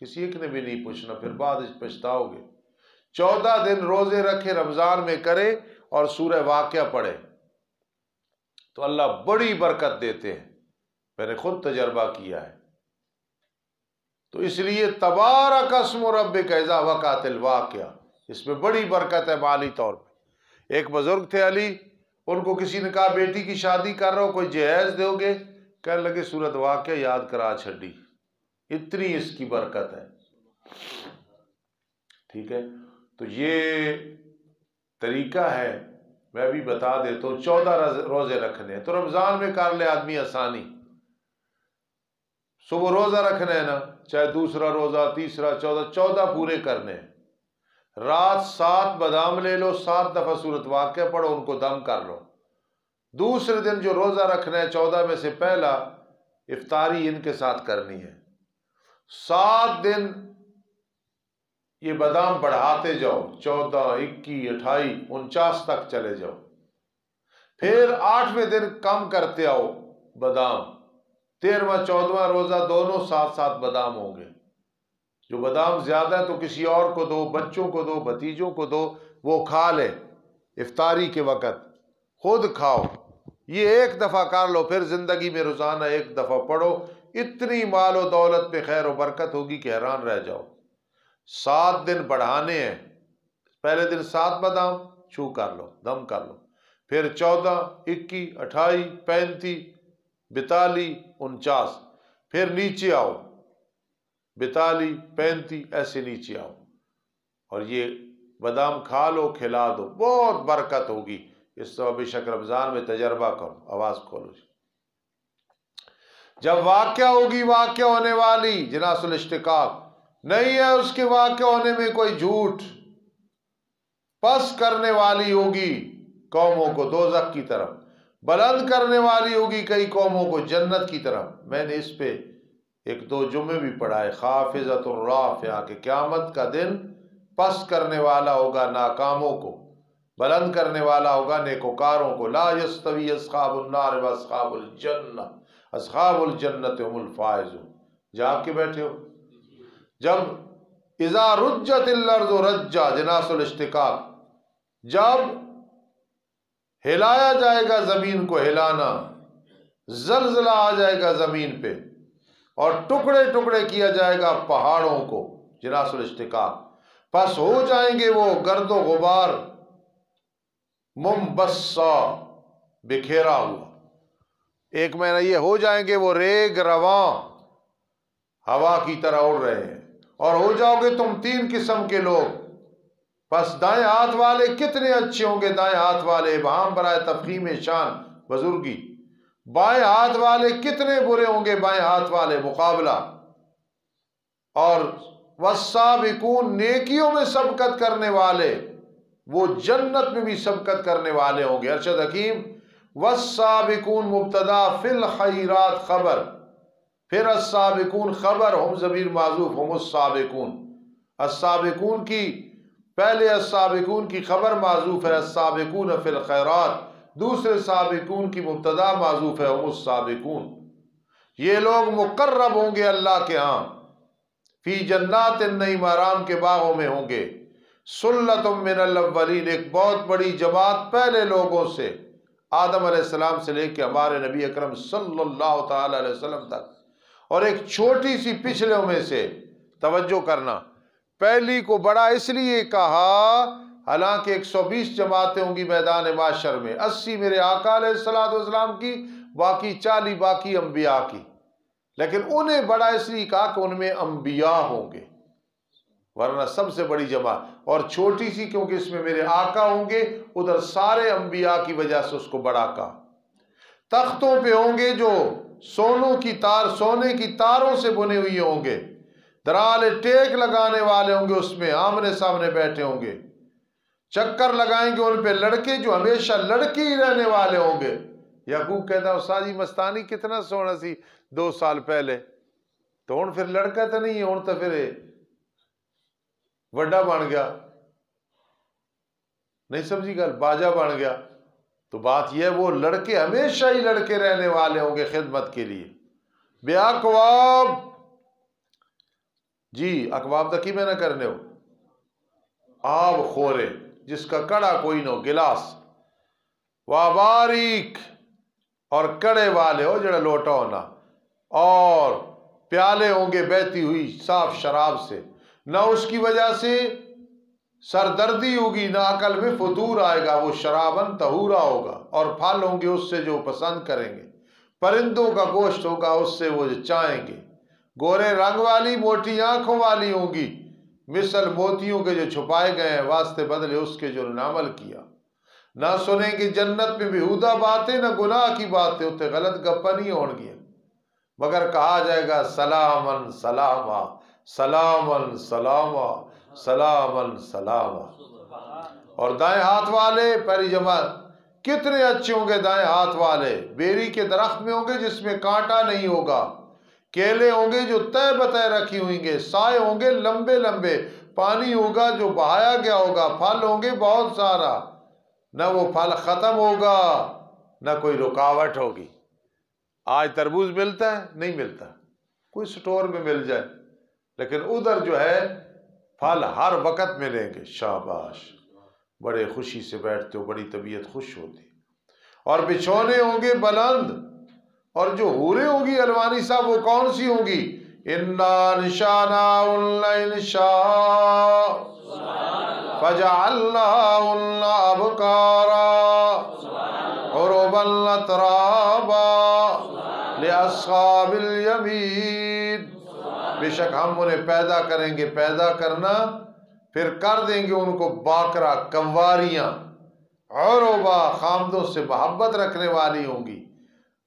کسی ایک نے بھی نہیں پوچھنا، پھر بعد پچھتاؤ گے۔ 14 دن روزے رکھے رمضان میں کرے اور سورہ واقعہ پڑھے تو اللہ بڑی برکت دیتے ہیں، میں نے خود تجربہ کیا ہے۔ تو اس لیے تبارک اسم ربک اذا وقعت الواقعہ، اس میں بڑی برکت ہے مالی طور پہ۔ ایک بزرگ تھے علی، ان کو کسی نے کہا بیٹی کی شادی کر رہا ہو، کوئی جہیز دو گے؟ کہنے لگے سورت واقعہ یاد کرا چھڈی، اتنی اس کی برکت ہے۔ ٹھیک ہے، تو یہ طریقہ ہے، میں بھی بتا دیتا ہوں۔ 14 روزے رکھنے ہیں تو رمضان میں کر لے آدمی آسانی، صبح روزہ رکھنا ہے نا، چاہے دوسرا روزہ، تیسرا، 14 پورے کرنے ہیں۔ رات 7 بادام لے لو، 7 دفعہ سورت واقعہ پڑھو، ان کو دم کر لو۔ دوسرے دن جو روزہ رکھنا ہے 14 میں سے پہلا، افطاری ان کے ساتھ کرنی ہے۔ 7 دن یہ بادام بڑھاتے جاؤ، 14، 21، 28، 49 تک چلے جاؤ۔ پھر 8ویں دن کم کرتے آؤ بادام، 13واں 14واں روزہ دونوں ساتھ ساتھ بادام ہوں گے۔ جو بادام زیادہ ہے تو کسی اور کو دو، بچوں کو دو، بھتیجوں کو دو، وہ کھا لے افطاری کے وقت، خود کھاؤ۔ یہ ایک دفعہ کر لو، پھر زندگی میں روزانہ ایک دفعہ پڑھو، اتنی مال و دولت پہ خیر و برکت ہوگی کہ حیران رہ جاؤ۔ 7 دن بڑھانے ہیں، پہلے دن 7 بادام چھو کر لو، دم کر لو، پھر 14، 21، 28، 35، 42، 49، پھر نیچے آؤ، 42، 35، ایسے نیچے آؤ، اور یہ بادام کھا لو، کھلا دو، بہت برکت ہوگی۔ اس طرح بے شک رمضان میں تجربہ کرو۔ آواز کھولو جی۔ جب واقعہ ہوگی واقعہ ہونے والی جناس الاشتقاق، نہیں ہے اس کے واقع ہونے میں کوئی جھوٹ، پس کرنے والی ہوگی قوموں کو دوزخ کی طرف، بلند کرنے والی ہوگی کئی قوموں کو جنت کی طرف۔ میں نے اس پہ ایک دو جمعے بھی پڑھا ہے، خافضۃ الرافعہ، کہ قیامت کا دن پس کرنے والا ہوگا ناکاموں کو، بلند کرنے والا ہوگا نیکوکاروں کو۔ لا یستوی اصحاب النار و اصحاب الجنہ، اصحاب الجنت هم الفائزون۔ جاگ کے بیٹھے ہو؟ جب اذا رجت الارض رجا جناس الاشتقاق، جب ہلایا جائے گا زمین کو ہلانا، زلزلہ آ جائے گا زمین پہ اور ٹکڑے ٹکڑے کیا جائے گا پہاڑوں کو جناس الاشتقاق، پس ہو جائیں گے وہ گرد و غبار منبسا، بکھیرا ہوا۔ ایک معنی یہ ہو جائیں گے وہ ریگ رواں ہوا کی طرح اڑ رہے ہیں، اور ہو جاؤ گے تم تین قسم کے لوگ۔ پس دائیں ہاتھ والے کتنے اچھے ہوں گے، دائیں ہاتھ والے ابہام برائے تفخیم شان بزرگی، بائیں ہاتھ والے کتنے برے ہوں گے، بائیں ہاتھ والے مقابلہ۔ اور والسابقون نیکیوں میں سبقت کرنے والے، وہ جنت میں بھی سبقت کرنے والے ہوں گے۔ ارشد حکیم والسابقون مبتدا فی الخیرات خبر، پھر السابقون خبر، ہم ضمیر معذوف، ہم السابقون، السابقون کی پہلے السابقون کی خبر معذوف ہے، السابقون فی الخیرات، دوسرے سابقون کی مبتدا معذوف ہے، ہم السابقون۔ یہ لوگ مقرب ہوں گے اللہ کے ہاں، فی جنات النعیم، آرام کے باغوں میں ہوں گے۔ سلۃ من الاولین، ایک بہت بڑی جماعت پہلے لوگوں سے، آدم علیہ السلام سے لے کے ہمارے نبی اکرم صلی اللہ تعالی علیہ وسلم تک، اور ایک چھوٹی سی پچھلوں میں سے۔ توجہ کرنا، پہلی کو بڑا اس لیے کہا حالانکہ 120 جماعتیں ہوں گی میدان معاشر میں، 80 میرے آقا علیہ السلام کی، باقی 40 باقی انبیاء کی، لیکن انہیں بڑا اس لیے کہا کہ ان میں انبیاء ہوں گے، ورنہ سب سے بڑی جماعت، اور چھوٹی سی کیونکہ اس میں میرے آقا ہوں گے، ادھر سارے انبیاء کی وجہ سے اس کو بڑا کہا۔ تختوں پہ ہوں گے جو سونے کی تاروں سے بنے ہوئے ہوں گے، درالے ٹیک لگانے والے ہوں گے، اس میں آمنے سامنے بیٹھے ہوں گے، چکر لگائیں گے ان پہ لڑکے جو ہمیشہ لڑکی ہی رہنے والے ہوں گے۔ یعقوب کہتا ہے استاد جی مستانی کتنا سونا سی 2 سال پہلے، تو ہن پھر لڑکا تو نہیں ہے، ہن تو پھر وڈا بن گیا، نہیں سمجھی گل، باجا بن گیا۔ تو بات یہ ہے وہ لڑکے ہمیشہ ہی لڑکے رہنے والے ہوں گے خدمت کے لیے۔ بے اقواب، جی اقواب دا کی میں نہ کرنے ہو، آب خورے جس کا کڑا کوئی نہ ہو، گلاس، واباریک، اور کڑے والے ہو جڑا لوٹا ہونا، اور پیالے ہوں گے بہتی ہوئی صاف شراب سے، نہ اس کی وجہ سے سردردی ہوگی نہ عقل میں فتور آئے گا، وہ شرابن طہورا ہوگا، اور پھل ہوں گے اس سے جو پسند کریں گے، پرندوں کا گوشت ہوگا اس سے وہ چاہیں گے، گورے رنگ والی موٹی آنکھوں والی ہوں گی، مثل موتیوں کے جو چھپائے گئے ہیں، واسطے بدلے اس کے جو نے عمل کیا۔ نہ سنیں گے جنت میں بیہودہ باتیں، نہ گناہ کی باتیں، اتنے غلط گپا نہیں ہون گیا، مگر کہا جائے گا سلامن سلاما، سلامن سلاما، سلامن سلاما۔ اور دائیں ہاتھ والے، پہلی جماعت، کتنے اچھے ہوں گے دائیں ہاتھ والے، بیری کے درخت میں ہوں گے جس میں کانٹا نہیں ہوگا، کیلے ہوں گے جو تہ بتہ رکھی ہوئیں گے، سائے ہوں گے لمبے لمبے، پانی ہوگا جو بہایا گیا ہوگا، پھل ہوں گے بہت سارا، نہ وہ پھل ختم ہوگا نہ کوئی رکاوٹ ہوگی۔ آج تربوز ملتا ہے؟ نہیں ملتا، کوئی سٹور میں مل جائے، لیکن ادھر جو ہے پھل ہر وقت ملیں گے۔ شاباش، بڑے خوشی سے بیٹھتے ہو، بڑی طبیعت خوش ہوتی، اور بچھونے ہوں گے بلند، اور جو حوریں ہوں گی الوانی صاحب وہ کون سی ہوں گی؟ اِنَّا نِشَانَاهُنَّ إِنشَاء فَجَعَلْنَاهُنَّ أَبْكَارًا عُرُبًا أَتْرَابًا لِأَصْحَابِ الْيَمِينِ، بے شک ہم انہیں پیدا کریں گے، پیدا کرنا پھر کر دیں گے ان کو باکرا، کنواریاں، عروبا، خامدوں سے محبت رکھنے والی ہوں گی،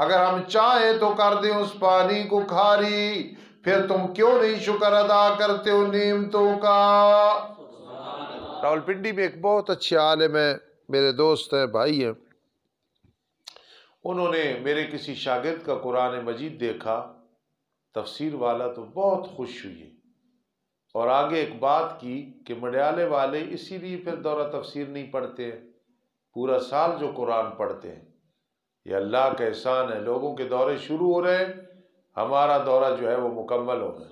اگر ہم چاہیں تو کر دیں اس پانی کو کھاری، پھر تم کیوں نہیں شکر ادا کرتے ہو نعمتوں کا؟ راولپنڈی میں ایک بہت اچھے عالم ہیں، میرے دوست ہیں، بھائی ہیں، انہوں نے میرے کسی شاگرد کا قرآن مجید دیکھا تفسیر والا تو بہت خوش ہوئی، اور آگے ایک بات کی کہ مڈیالے والے اسی لیے پھر دورہ تفسیر نہیں پڑھتے ہیں، پورا سال جو قرآن پڑھتے ہیں، یہ اللہ کا احسان ہے۔ لوگوں کے دورے شروع ہو رہے ہیں، ہمارا دورہ جو ہے وہ مکمل ہو گیا۔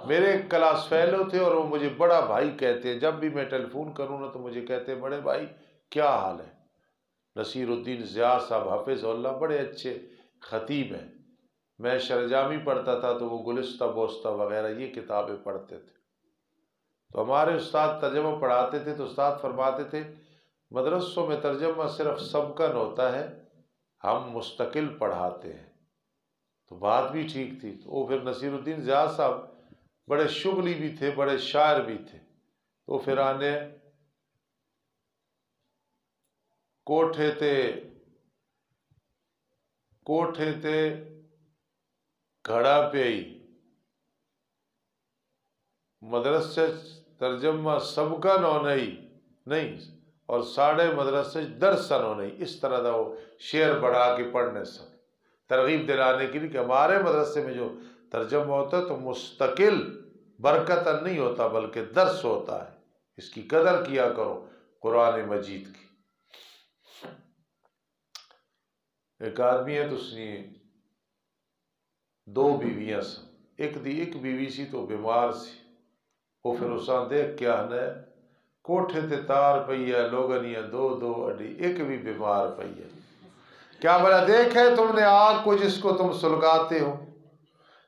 میرے ایک کلاس فیلو تھے اور وہ مجھے بڑا بھائی کہتے ہیں، جب بھی میں ٹیلی فون کروں نا تو مجھے کہتے ہیں بڑے بھائی کیا حال ہے؟ نصیر الدین ضیاء صاحب حافظ اللہ بڑے اچھے خطیب ہیں، میں شرجامی پڑھتا تھا تو وہ گلستہ بوستہ وغیرہ یہ کتابیں پڑھتے تھے، تو ہمارے استاد ترجمہ پڑھاتے تھے تو استاد فرماتے تھے مدرسوں میں ترجمہ صرف سبقن ہوتا ہے، ہم مستقل پڑھاتے ہیں۔ تو بات بھی ٹھیک تھی۔ تو وہ پھر نصیر الدین ضیاء صاحب بڑے شغلی بھی تھے، بڑے شاعر بھی تھے، تو پھر آنے کوٹھے تے گھڑا پہ ہی مدرسے ترجمہ سبقن ہو نہیں اور ساڑھے مدرسے درسن ہو نہیں، اس طرح دا وہ شعر بڑھا کے پڑھنے سے ترغیب دلانے کے لیے کہ ہمارے مدرسے میں جو ترجمہ ہوتا ہے تو مستقل برکتاً نہیں ہوتا بلکہ درس ہوتا ہے، اس کی قدر کیا کرو قرآن مجید کی۔ ایک آدمی ہے تو اس نے 2 بیویاں سن، ایک بیوی سی تو بیمار سی، وہ پھر اساں دیکھ کے آنے کوٹھے تے تار پئی ہے لوگنیاں 2 اڈی، ایک بھی بیمار پئی ہے، کیا بلا دیکھے تم نے آگ کو جس کو تم سلگاتے ہو،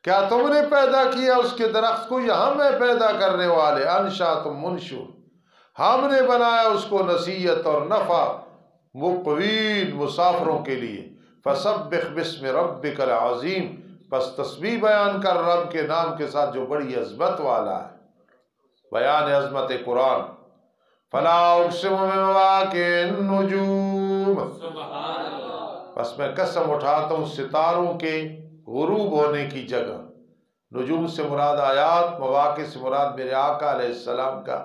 کیا تم نے پیدا کیا اس کے درخت کو یا ہم ہیں پیدا کرنے والے؟ انشأتم منشور، ہم نے بنایا اس کو نصیحت اور نفع مقوین مسافروں کے لیے۔ فسبح باسم ربک العظیم، پس تسبیح بیان کر رب کے نام کے ساتھ جو بڑی عظمت والا ہے، بیان عظمت قرآن۔ فلا اقسم بمواقع النجوم، بس میں قسم اٹھاتا ہوں ستاروں کے غروب ہونے کی جگہ۔ نجوم سے مراد آیات، مواقع سے مراد میرے آقا علیہ السلام کا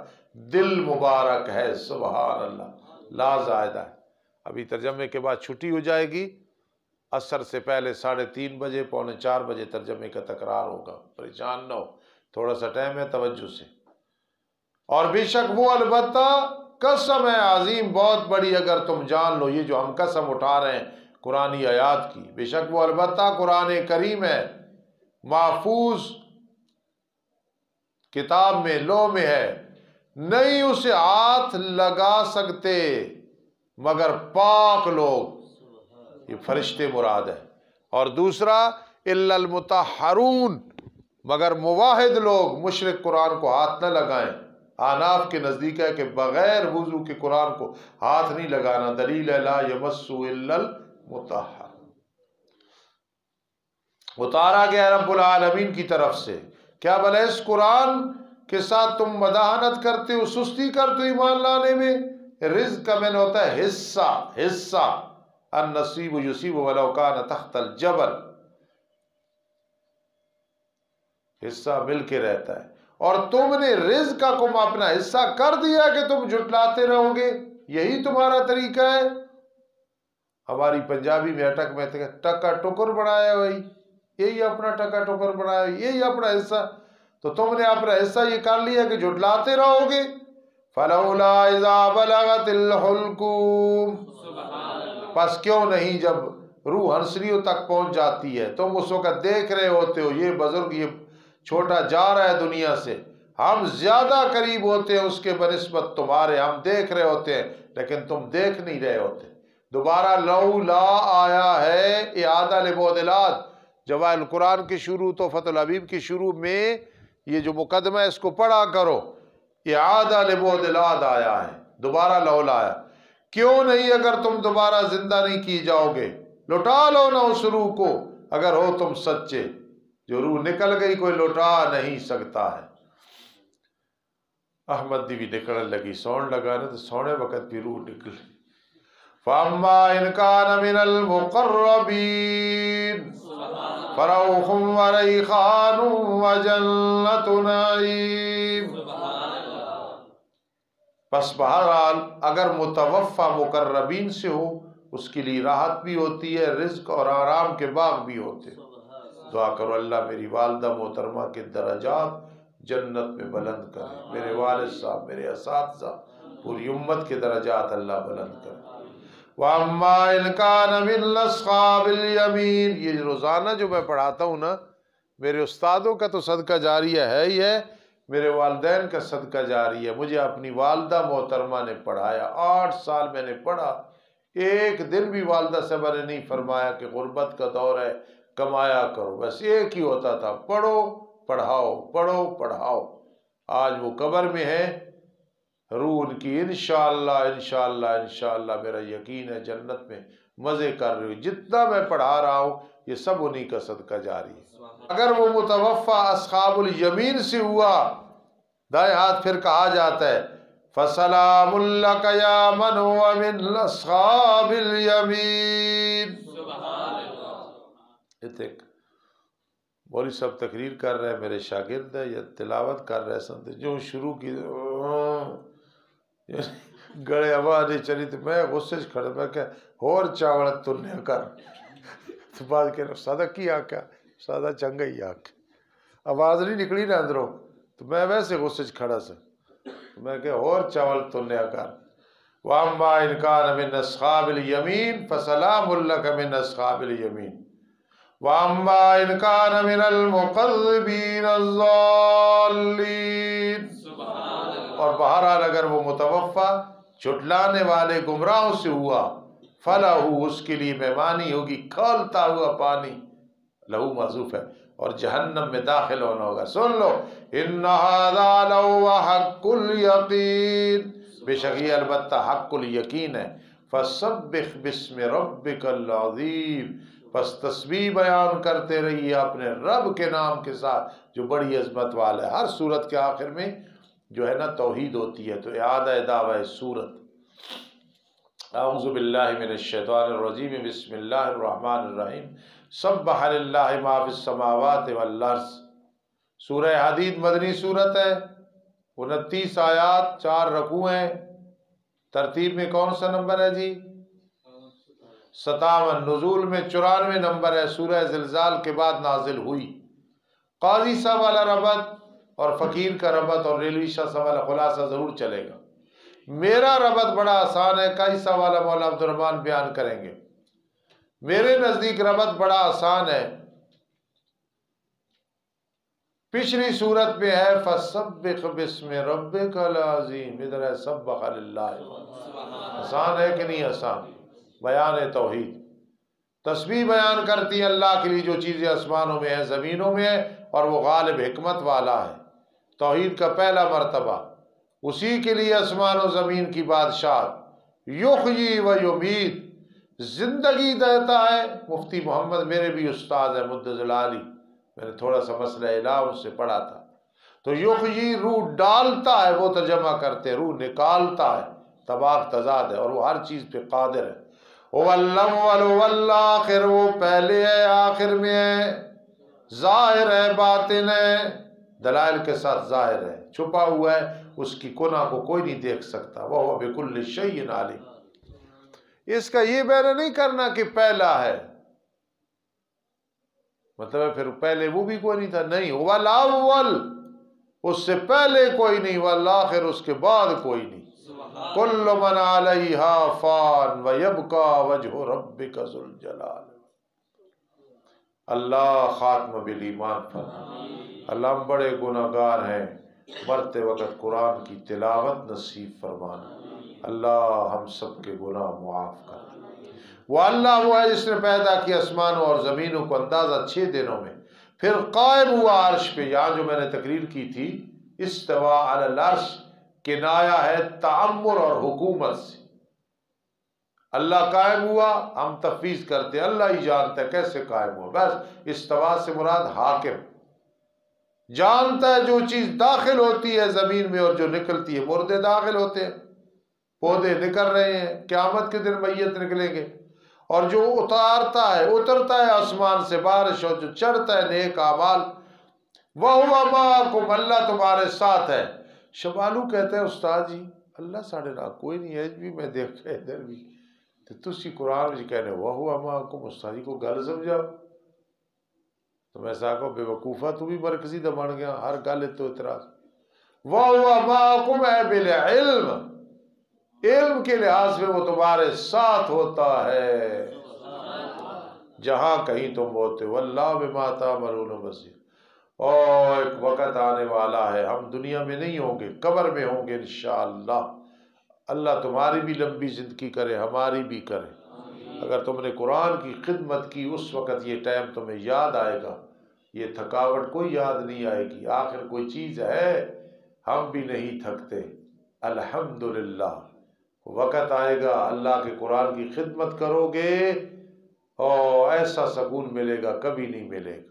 دل مبارک ہے، سبحان اللہ، لا زائدہ ہے۔ ابھی ترجمے کے بعد چھٹی ہو جائے گی، عصر سے پہلے 3:30 بجے 3:45 بجے ترجمے کا تکرار ہوگا، پریشان نہ ہو، تھوڑا سا ٹائم ہے، توجہ سے۔ اور بے شک وہ البتہ قسم ہے عظیم، بہت بڑی، اگر تم جان لو یہ جو ہم قسم اٹھا رہے ہیں قرآنی آیات کی، بے شک وہ البتہ قرآن کریم ہے، محفوظ کتاب میں، لوح میں ہے، نہیں اسے ہاتھ لگا سکتے مگر پاک لوگ، یہ فرشتے مراد ہے۔ اور دوسرا الا المطہرون، مگر موحد لوگ، مشرک قرآن کو ہاتھ نہ لگائیں۔ آناف کے نزدیک ہے کہ بغیر وضو کے قرآن کو ہاتھ نہیں لگانا، دلیل ہے لا یمسہ الا المطہر، اتارا گیا رب العالمین کی طرف سے۔ کیا بھلا اس قرآن کے ساتھ تم مداحنت کرتے ہو، سستی کرتے ہو ایمان لانے میں؟ رزق کا معنی ہوتا ہے حصہ، النصیب یصیب ولو کان تحت الجبل، حصہ مل کے رہتا ہے، اور تم نے رزق کا کم اپنا حصہ کر دیا کہ تم جھٹلاتے رہو گے، یہی تمہارا طریقہ ہے۔ ہماری پنجابی میں اٹک میں ٹکا ٹکر بنایا ہوئی، یہی اپنا ٹکا ٹکر بنایا ہوئی، یہی اپنا حصہ، تو تم نے اپنا حصہ یہ کر لیا کہ جھٹلاتے رہو گے۔ فلولا اذا بلغت الحلقوم، پس کیوں نہیں جب روح ہنسلیوں تک پہنچ جاتی ہے، تم اس وقت دیکھ رہے ہوتے ہو یہ بزرگ یہ چھوٹا جا رہا ہے دنیا سے، ہم زیادہ قریب ہوتے ہیں اس کے بنسبت تمہارے، ہم دیکھ رہے ہوتے ہیں لیکن تم دیکھ نہیں رہے ہوتے۔ دوبارہ لولا آیا ہے اعادہ لبعدلات، جواہر القرآن کی شروع تو فتح الحبیب کی شروع میں یہ جو مقدمہ ہے اس کو پڑھا کرو، اعادہ لبعدلات آیا ہے، دوبارہ لولا آیا، کیوں نہیں اگر تم دوبارہ زندہ نہیں کی جاؤ گے، لوٹا لو نا اس روح کو اگر ہو تم سچے، جو روح نکل گئی کوئی لوٹا نہیں سکتا ہے۔ احمد دی بھی نکلنے لگی، سون لگا نا تو سونے وقت بھی روح نکل، فَأَمَّا إِنْ كَانَ مِنَ الْمُقَرَّبِينَ فَرَوْحٌ وَرَيْحَانٌ وَجَنَّتُ نَعِيمٍ۔ پس بہرحال اگر متوفا مقربین سے ہو اس کے لیے راحت بھی ہوتی ہے، رزق اور آرام کے باغ بھی ہوتے ہیں۔ دعا کرو اللہ میری والدہ محترمہ کے درجات جنت میں بلند کرے، میرے والد صاحب، میرے اساتذہ، پوری امت کے درجات اللہ بلند کرے۔ وَأَمَّا إِنْ كَانَ مِنْ أَصْحَابِ الْيَمِينِ، یہ روزانہ جو میں پڑھاتا ہوں نا، میرے استادوں کا تو صدقہ جاریہ ہے ہی ہے، میرے والدین کا صدقہ جاری ہے۔ مجھے اپنی والدہ محترمہ نے پڑھایا، 8 سال میں نے پڑھا، ایک دن بھی والدہ صاحبہ نے نہیں فرمایا کہ غربت کا دور ہے کمایا کرو، بس ایک ہی ہوتا تھا، پڑھو پڑھاؤ، پڑھو پڑھاؤ۔ آج وہ قبر میں ہے، روح ان کی انشاءاللہ انشاءاللہ انشاءاللہ میرا یقین ہے جنت میں مزے کر رہی ہوں۔ جتنا میں پڑھا رہا ہوں یہ سب انہی کا صدقہ جاری ہے۔ اگر وہ متوفا اصحاب الیمین سے ہوا، دائیں ہاتھ پھر کہا جاتا ہے فَسَلَامٌ لَكَ يَا مَنْ هُوَ مِنْ أَصْحَابِ الْيَمِينِ۔ مولوی صاحب تقریر کر رہے ہیں، میرے شاگرد ہے یا تلاوت کر رہے سنتے جو شروع کی گڑے ہوا نہیں چلی تو میں غصے سے کھڑا، میں کہ اور چاول تنیا کر تو بعد کہ سادہ کی آکا سادہ چنگا ہی آکا آواز نہیں نکلی نا اندروں، تو میں ویسے غصے سے کھڑا سا، میں کہ اور چاول تنیا کر۔ وَأَمَّا إِنْ كَانَ مِنْ أَصْحَابِ الْيَمِينِ فَسَلَامٌ لَكَ مِنْ أَصْحَابِ الْيَمِينِ وَأَمَّا إِنْ كَانَ مِنَ الْمُقَذِّبِينَ الضَّالِّينَ۔ اور بہرحال اگر وہ متوفا جھٹلانے والے گمراہوں سے ہوا، فَلَهُ اس کے لیے مہمانی ہوگی کھولتا ہوا پانی، لہو معذوف ہے، اور جہنم میں داخل ہونا ہوگا۔ سن لو إِنَّ هَذَا لَهُوَ حَقُّ الْيَقِينِ، بے شک یہ البتہ حق الیقین ہے۔ فَسَبِّحْ بِاسْمِ رَبِّكَ الْعَظِيمِ، پس تسبیح بیان کرتے رہیے اپنے رب کے نام کے ساتھ جو بڑی عظمت والا ہے۔ ہر سورت کے آخر میں جو ہے نا توحید ہوتی ہے، تو اعادہ دعوی سورت۔ اعوذ باللہ من الشیطان الرجیم، بسم اللہ الرحمن الرحیم، سبح للہ ما فی السماوات والارض۔ سورہ حدید مدنی سورت ہے، 29 آیات، 4 رکوع ہیں۔ ترتیب میں کون سا نمبر ہے جی؟ 57۔ نزول میں 94 نمبر ہے، سورہ زلزال کے بعد نازل ہوئی۔ قاضی صاحب والا ربط اور فقیر کا ربط اور ریلوی شاہ صاحب والا خلاصہ ضرور چلے گا۔ میرا ربط بڑا آسان ہے، قاضی صاحب والا مولا عبد الرحمن بیان کریں گے۔ میرے نزدیک ربط بڑا آسان ہے، پچھلی صورت میں ہے فَسَبِّحْ بِاسْمِ رَبِّكَ الْعَظِيمِ، ادھر ہے سبح للہ۔ آسان ہے کہ نہیں آسان؟ بیان توحید، تسبیح بیان کرتی ہے اللہ کے لیے جو چیزیں آسمانوں میں ہیں زمینوں میں ہے، اور وہ غالب حکمت والا ہے۔ توحید کا پہلا مرتبہ، اسی کے لیے آسمان و زمین کی بادشاہت۔ یحیی و یمیت، زندگی دیتا ہے۔ مفتی محمد میرے بھی استاد ہیں مدظ العالی، میں نے تھوڑا سا مسئلہ الہ ان سے پڑھا تھا۔ تو یحیی روح ڈالتا ہے، وہ ترجمہ کرتے روح نکالتا ہے، تباک تضاد ہے، اور وہ ہر چیز پہ قادر ہے۔ هو الاول والآخر، وہ پہلے ہے آخر میں ہے، ظاہر ہے باطن ہے، دلائل کے ساتھ ظاہر ہے، چھپا ہوا ہے، اس کی کنہ کو کوئی نہیں دیکھ سکتا۔ وَهُوَ بِكُلِّ شَيْءٍ عَلِيمٌ۔ اس کا یہ بیان نہیں کرنا کہ پہلا ہے، مطلب ہے پھر پہلے وہ بھی کوئی نہیں تھا، نہیں، هو الاول، اس سے پہلے کوئی نہیں، والآخر، اس کے بعد کوئی نہیں۔ کل من علیہا فان ویبقا وجہ ربک ذو الجلال۔ اللہ خاتمہ بالایمان فرما۔ اللہ ہم بڑے گناہگار ہیں، مرتے وقت قرآن کی تلاوت نصیب فرمانا۔ اللہ ہم سب کے گناہ معاف کر۔ وہ اللہ وہ ہے جس نے پیدا کیا آسمانوں اور زمینوں کو اندازہ 6 دنوں میں، پھر قائم ہوا عرش پہ۔ یہاں جو میں نے تقریر کی تھی استوا علی العرش، کنایا ہے تعمر اور حکومت سے۔ اللہ قائم ہوا، ہم تفویض کرتے ہیں اللہ ہی جانتا ہے کیسے قائم ہوا، بس استوا سے مراد حاکم، جانتا ہے جو چیز داخل ہوتی ہے زمین میں اور جو نکلتی ہے، مردے داخل ہوتے ہیں، پودے نکل رہے ہیں، قیامت کے دن میت نکلیں گے۔ اور جو اترتا ہے آسمان سے بارش، اور جو چڑھتا ہے نیک اعمال، وَهُوَ مَعَكُمْ، اللہ تمہارے ساتھ ہے۔ شمالو کہتے ہیں استاد جی اللہ ساڑھے نہ کوئی نہیں ہے بھی، میں دیکھ رہے ادھر بھی تو تسی قرآن جی کہنے وَهُوَ مَعَكُمْ، استاد جی کو گل سمجھاؤ۔ تو میں ساکو بے وقوفہ تو بھی مرکزی دا بن گیا، ہر گل تو اعتراض۔ وَهُوَ مَعَكُمْ اے بِالْعِلْم، علم کے لحاظ سے وہ تمہارے ساتھ ہوتا ہے جہاں کہیں تم ہوتے ہو، واللہ بما تعملون بصیر۔ اور ایک وقت آنے والا ہے، ہم دنیا میں نہیں ہوں گے، قبر میں ہوں گے انشاءاللہ۔ اللہ تمہاری بھی لمبی زندگی کرے، ہماری بھی کرے۔ اگر تم نے قرآن کی خدمت کی اس وقت یہ ٹائم تمہیں یاد آئے گا، یہ تھکاوٹ کوئی یاد نہیں آئے گی۔ آخر کوئی چیز ہے، ہم بھی نہیں تھکتے، الحمدللہ۔ وقت آئے گا اللہ کے قرآن کی خدمت کرو گے اور ایسا سکون ملے گا کبھی نہیں ملے گا۔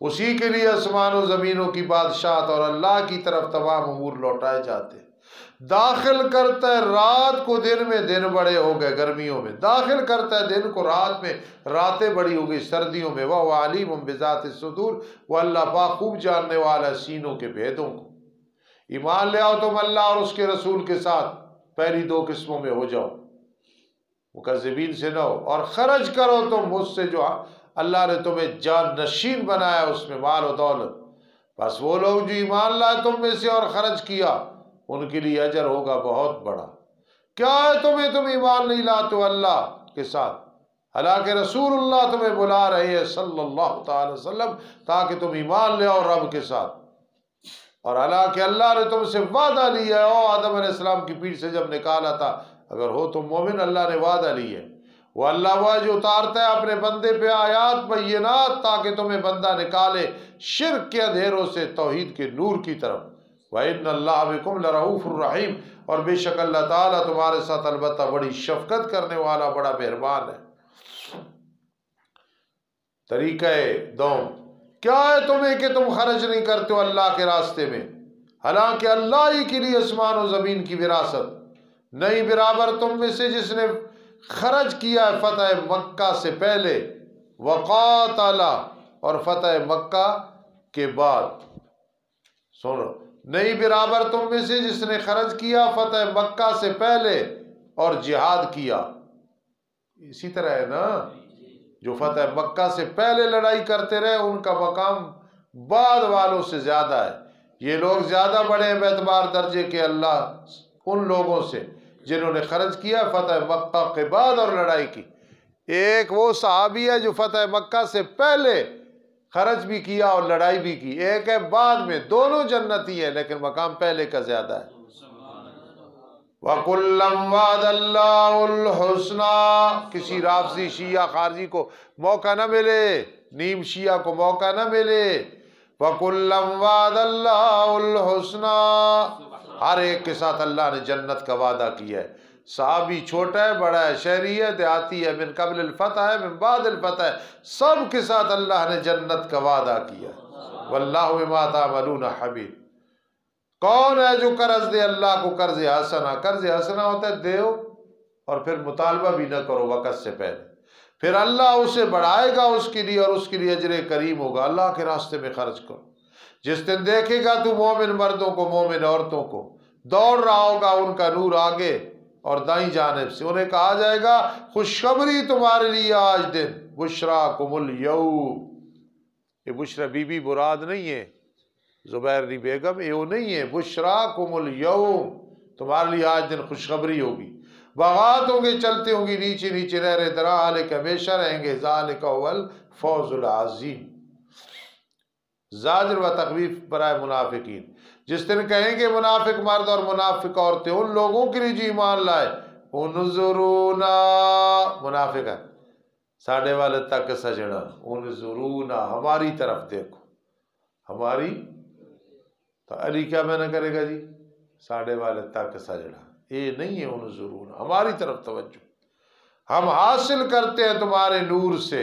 اسی کے لیے آسمان و زمینوں کی بادشاہت اور اللہ کی طرف تمام امور لوٹائے جاتے ہیں۔ داخل کرتا ہے رات کو دن میں، دن بڑے ہو گئے گرمیوں میں، داخل کرتا ہے دن کو رات میں، راتیں بڑی ہو گئی سردیوں میں۔ وہ علیم بذات الصدور، وہ اللہ پاک خوب جاننے والا سینوں کے بھیدوں کو۔ ایمان لے آؤ تم اللہ اور اس کے رسول کے ساتھ، پہلی دو قسموں میں ہو جاؤ، مکذبین سے نہ ہو، اور خرچ کرو تم اس سے جو اللہ نے تمہیں جان نشین بنایا، اس میں مال و دولت۔ بس وہ لوگ جو ایمان لائے تم میں سے اور خرچ کیا، ان کے لیے اجر ہوگا بہت بڑا۔ کیا ہے تم ایمان نہیں لاتے ہو اللہ کے ساتھ، حالانکہ رسول اللہ تمہیں بلا رہے ہیں صلی اللہ تعالی وسلم تاکہ تم ایمان لے آؤ رب کے ساتھ۔ اور حالانکہ اللہ نے تم سے وعدہ لیا ہے، آدم علیہ السلام کی پیٹھ سے جب نکالا تھا، اگر ہو تم مومن، اللہ نے وعدہ لیا ہے۔ وہ اللہ وہ جو اتارتا ہے اپنے بندے پہ آیات بینات تاکہ تمہیں بندہ نکالے شرک کے اندھیروں سے توحید کے نور کی طرف۔ وَإِنَّ اللَّهَ بِكُمْ لَرَءُوفٌ رَحِيمٌ، اور بے شک اللہ تعالیٰ تمہارے ساتھ البتہ بڑی شفقت کرنے والا، بڑا مہربان ہے۔ طریقہ دوم، کیا ہے تمہیں کہ تم خرچ نہیں کرتے ہو اللہ کے راستے میں، حالانکہ اللہ ہی کے لیے آسمان و زمین کی وراثت نہیں برابر تم میں سے جس نے خرچ کیا ہے فتح مکہ سے پہلے، وقاتل، اور فتح مکہ کے بعد۔ سنو، نہیں برابر تم میں سے جس نے خرچ کیا فتح مکہ سے پہلے اور جہاد کیا۔ اسی طرح ہے نا، جو فتح مکہ سے پہلے لڑائی کرتے رہے ان کا مقام بعد والوں سے زیادہ ہے۔ یہ لوگ زیادہ بڑے ہیں باعتبار درجے کے اللہ ان لوگوں سے جنہوں نے خرچ کیا فتح مکہ کے بعد اور لڑائی کی۔ ایک وہ صحابی ہے جو فتح مکہ سے پہلے خرچ بھی کیا اور لڑائی بھی کی، ایک ہے بعد میں، دونوں جنتی ہیں لیکن مقام پہلے کا زیادہ ہے۔ وَكُلًّا وَعَدَ اللَّهُ الْحُسْنَى، کسی رافضی شیعہ خارجی کو موقع نہ ملے، نیم شیعہ کو موقع نہ ملے۔ وَكُلًّا وَعَدَ اللَّهُ الْحُسْنَى، ہر ایک کے ساتھ اللہ نے جنت کا وعدہ کیا ہے۔ صحابی چھوٹا ہے، بڑا ہے، شہری ہے، دیہاتی ہے، من قبل الفتح ہے، من بعد الفتح ہے، سب کے ساتھ اللہ نے جنت کا وعدہ کیا۔ واللہ بما تعملون خبیر۔ کون ہے جو قرض دے اللہ کو قرض حسنہ؟ قرض حسنہ ہوتا ہے دیو اور پھر مطالبہ بھی نہ کرو وقت سے پہلے، پھر اللہ اسے بڑھائے گا اس کے لیے، اور اس کے لیے اجر کریم ہوگا۔ اللہ کے راستے میں خرچ کرو۔ جس دن دیکھے گا تو مومن مردوں کو، مومن عورتوں کو دوڑ رہا ہوگا، ان کا نور آگے اور دائیں جانب سے، انہیں کہا جائے گا خوشخبری تمہارے لیے آج دن، بشراکم الیوم۔ یہ بشرا بی بی مراد نہیں ہے، زبیرنی بیگم یہ نہیں ہے، بشراکم الیوم، تمہارے لیے آج دن خوشخبری ہوگی۔ باغات ہوں گے، چلتے ہوں گی نیچے نیچے نہریں درا کے ہمیشہ رہیں گے، ذالک هو الفوز العظیم۔ زاجر و تخویف برائے منافقین، جس دن کہیں گے منافق مرد اور منافق عورتیں ان لوگوں کے لیے جو ایمان لائے، انظرونا، منافق ہے ساڑھے والے تک سجنا، انظرونا، ہماری طرف دیکھو، ہماری تو علی کیا میں نہ کرے گا جی، ساڑھے والے تک سجنا، یہ نہیں ہے انظرونا، ہماری طرف توجہ، ہم حاصل کرتے ہیں تمہارے نور سے۔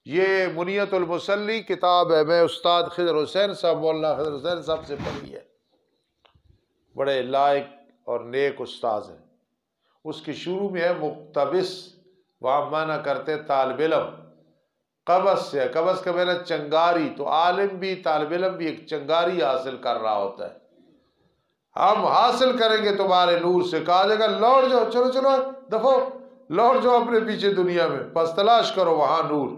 یہ منیت المصلی کتاب ہے، میں استاد خضر حسین صاحب، مولانا خضر حسین صاحب سے پڑھی ہے، بڑے لائق اور نیک استاذ ہے۔ اس کی شروع میں ہے مقتبس، وہاں معنی کرتے طالب علم، قبض سے، قبض کا معنی چنگاری، تو عالم بھی طالب علم بھی ایک چنگاری حاصل کر رہا ہوتا ہے۔ ہم حاصل کریں گے تمہارے نور سے، کہا جائے گا لوٹ جاؤ، چلو چلو دفعو، لوٹ جاؤ اپنے پیچھے دنیا میں، پس تلاش کرو وہاں نور۔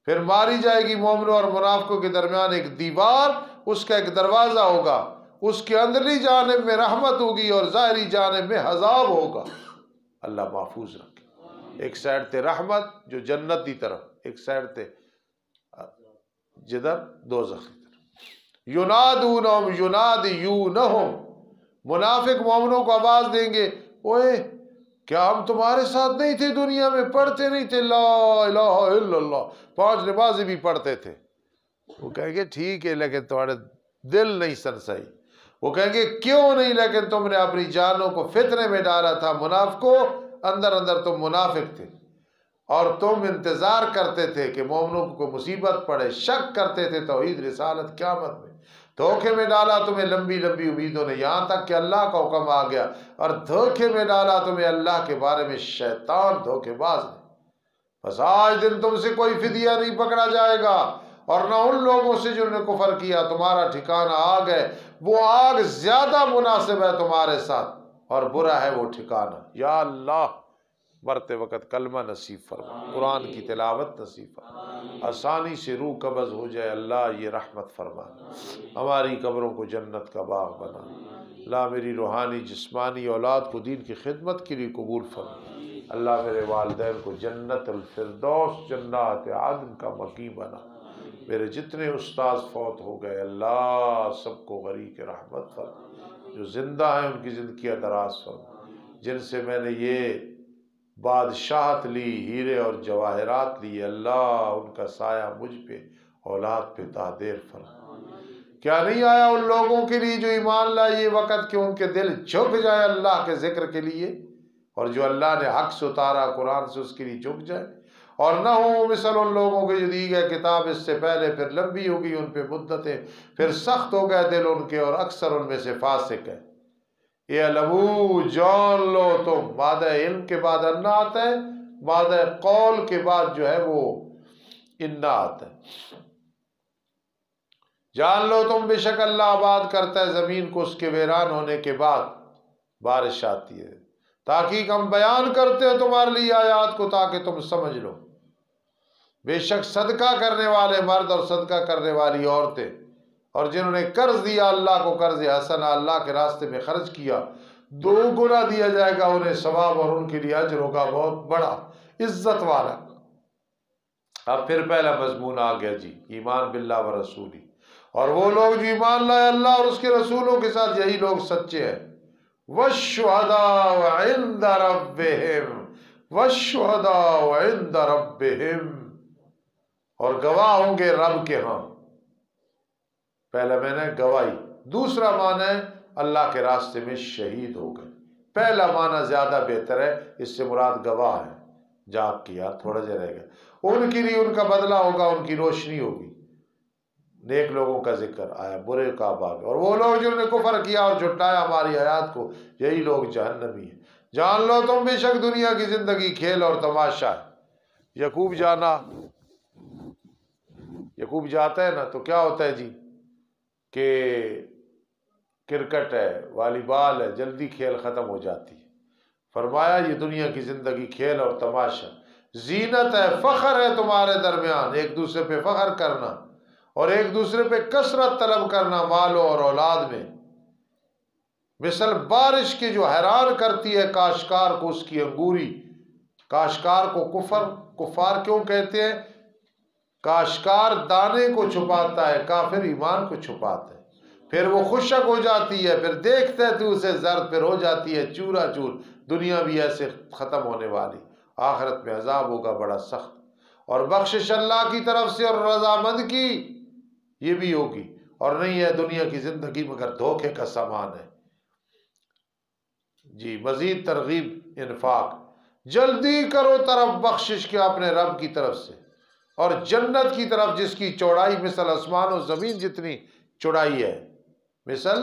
پھر ماری جائے گی مومنوں اور منافقوں کے درمیان ایک دیوار، اس کا ایک دروازہ ہوگا، اس کے اندرلی جانب میں رحمت ہوگی اور ظاہری جانب میں عذاب ہوگا۔ اللہ محفوظ رکھے۔ ایک سائڈ تے رحمت جو جنت دی طرف، ایک سائڈ تے جدھر دوزخ کی طرف۔ ینادونہم ینادیونہم، منافق مومنوں کو آواز دیں گے، اوئے کیا ہم تمہارے ساتھ نہیں تھے دنیا میں، پڑھتے نہیں تھے لا الہ الا اللہ، 5 نمازیں بھی پڑھتے تھے؟ وہ کہیں گے ٹھیک ہے لیکن تمہارے دل نہیں سنسائی۔ وہ کہیں گے کیوں نہیں، لیکن تم نے اپنی جانوں کو فتنے میں ڈالا تھا، منافقوں اندر اندر تم منافق تھے، اور تم انتظار کرتے تھے کہ مومنوں کو کوئی مصیبت پڑے، شک کرتے تھے توحید رسالت قیامت میں، دھوکے میں ڈالا تمہیں لمبی لمبی امیدوں نے، یہاں تک کہ اللہ کا حکم آ گیا، اور دھوکے میں ڈالا تمہیں اللہ کے بارے میں شیطان دھوکے باز نے۔ بس آج دن تم سے کوئی فدیہ نہیں پکڑا جائے گا، اور نہ ان لوگوں سے جنہوں نے کفر کیا، تمہارا ٹھکانہ آگ ہے، وہ آگ زیادہ مناسب ہے تمہارے ساتھ، اور برا ہے وہ ٹھکانہ۔ یا اللہ مرتے وقت کلمہ نصیب فرما، قرآن کی تلاوت نصیب فرما، آسانی سے روح قبض ہو جائے، اللہ یہ رحمت فرما، ہماری قبروں کو جنت کا باغ بنا، اللہ میری روحانی جسمانی اولاد کو دین کی خدمت کے لیے قبول فرما، اللہ میرے والدین کو جنت الفردوس جنات عدن کا مقیم بنا، میرے جتنے استاذ فوت ہو گئے اللہ سب کو غریق رحمت فرما، جو زندہ ہیں ان کی زندگیاں دراز فرما، جن سے میں نے یہ بادشاہت لی، ہیرے اور جواہرات لی، اللہ ان کا سایہ مجھ پہ اولاد پہ دادیر فرما۔ کیا نہیں آیا ان لوگوں کے لیے جو ایمان لائے یہ وقت کہ ان کے دل جھک جائے اللہ کے ذکر کے لیے، اور جو اللہ نے حق سے اتارا قرآن سے اس کے لیے جھک جائے، اور نہ ہوں مثل ان لوگوں کے جو دی گئے کتاب اس سے پہلے، پھر لمبی ہوگی ان پہ مدتیں، پھر سخت ہو گئے دل ان کے، اور اکثر ان میں سے فاسق ہے۔ اعلموا جان لو تم، مادہ علم کے بعد انا آتا ہے، مادہ قول کے بعد جو ہے وہ انا آتا ہے۔ جان لو تم بے شک اللہ آباد کرتا ہے زمین کو اس کے ویران ہونے کے بعد، بارش آتی ہے، تاکہ ہم بیان کرتے ہیں تمہارے لیے آیات کو تاکہ تم سمجھ لو۔ بے شک صدقہ کرنے والے مرد اور صدقہ کرنے والی عورتیں، اور جنہوں نے قرض دیا اللہ کو، قرض حسنہ اللہ کے راستے میں خرچ کیا، 2 گنا دیا جائے گا انہیں ثواب، اور ان کے لیے اجر ہوگا بہت بڑا عزت والا۔ اب پھر پہلا مضمون آ گیا جی، ایمان باللہ و رسولی، اور وہ لوگ جو ایمان لائے اللہ اور اس کے رسولوں کے ساتھ، یہی لوگ سچے ہیں۔ وَالشُّهَدَاءُ عِندَ رَبِّهِمْ وَالشُّهَدَاءُ عِندَ رَبِّهِمْ، اور گواہ ہوں گے رب کے ہاں۔ پہلا معنی ہے گواہی، دوسرا معنی ہے اللہ کے راستے میں شہید ہو گئے۔ پہلا معنی زیادہ بہتر ہے، اس سے مراد گواہ ہے، جاگ کے یار تھوڑا جا رہ گیا، ان کے لیے ان کا بدلہ ہوگا، ان کی روشنی ہوگی۔ نیک لوگوں کا ذکر آیا، برے کا باب، اور وہ لوگ جنہوں نے کفر کیا اور جھٹلایا ہماری آیات کو، یہی لوگ جہنمی ہیں۔ جان لو تم بے شک دنیا کی زندگی کھیل اور تماشا ہے۔ یعقوب جاتا ہے نا تو کیا ہوتا ہے جی کہ کرکٹ ہے، والی بال ہے، جلدی کھیل ختم ہو جاتی ہے۔ فرمایا یہ دنیا کی زندگی کھیل اور تماشا، زینت ہے، فخر ہے تمہارے درمیان، ایک دوسرے پہ فخر کرنا اور ایک دوسرے پہ کثرت طلب کرنا مالوں اور اولاد میں، مثل بارش کی جو حیران کرتی ہے کاشتکار کو اس کی انگوری۔ کاشتکار کو کفار کیوں کہتے ہیں؟ کاشتکار دانے کو چھپاتا ہے، کافر ایمان کو چھپاتا ہے، پھر وہ خشک ہو جاتی ہے، پھر دیکھتے تو اسے زرد، پھر ہو جاتی ہے چورا چور۔ دنیا بھی ایسے ختم ہونے والی، آخرت میں عذاب ہوگا بڑا سخت، اور بخشش اللہ کی طرف سے اور رضامند کی یہ بھی ہوگی، اور نہیں ہے دنیا کی زندگی مگر دھوکے کا سامان ہے۔ جی مزید ترغیب انفاق، جلدی کرو طرف بخشش کے اپنے رب کی طرف سے، اور جنت کی طرف جس کی چوڑائی مثل آسمان و زمین جتنی چوڑائی ہے، مثل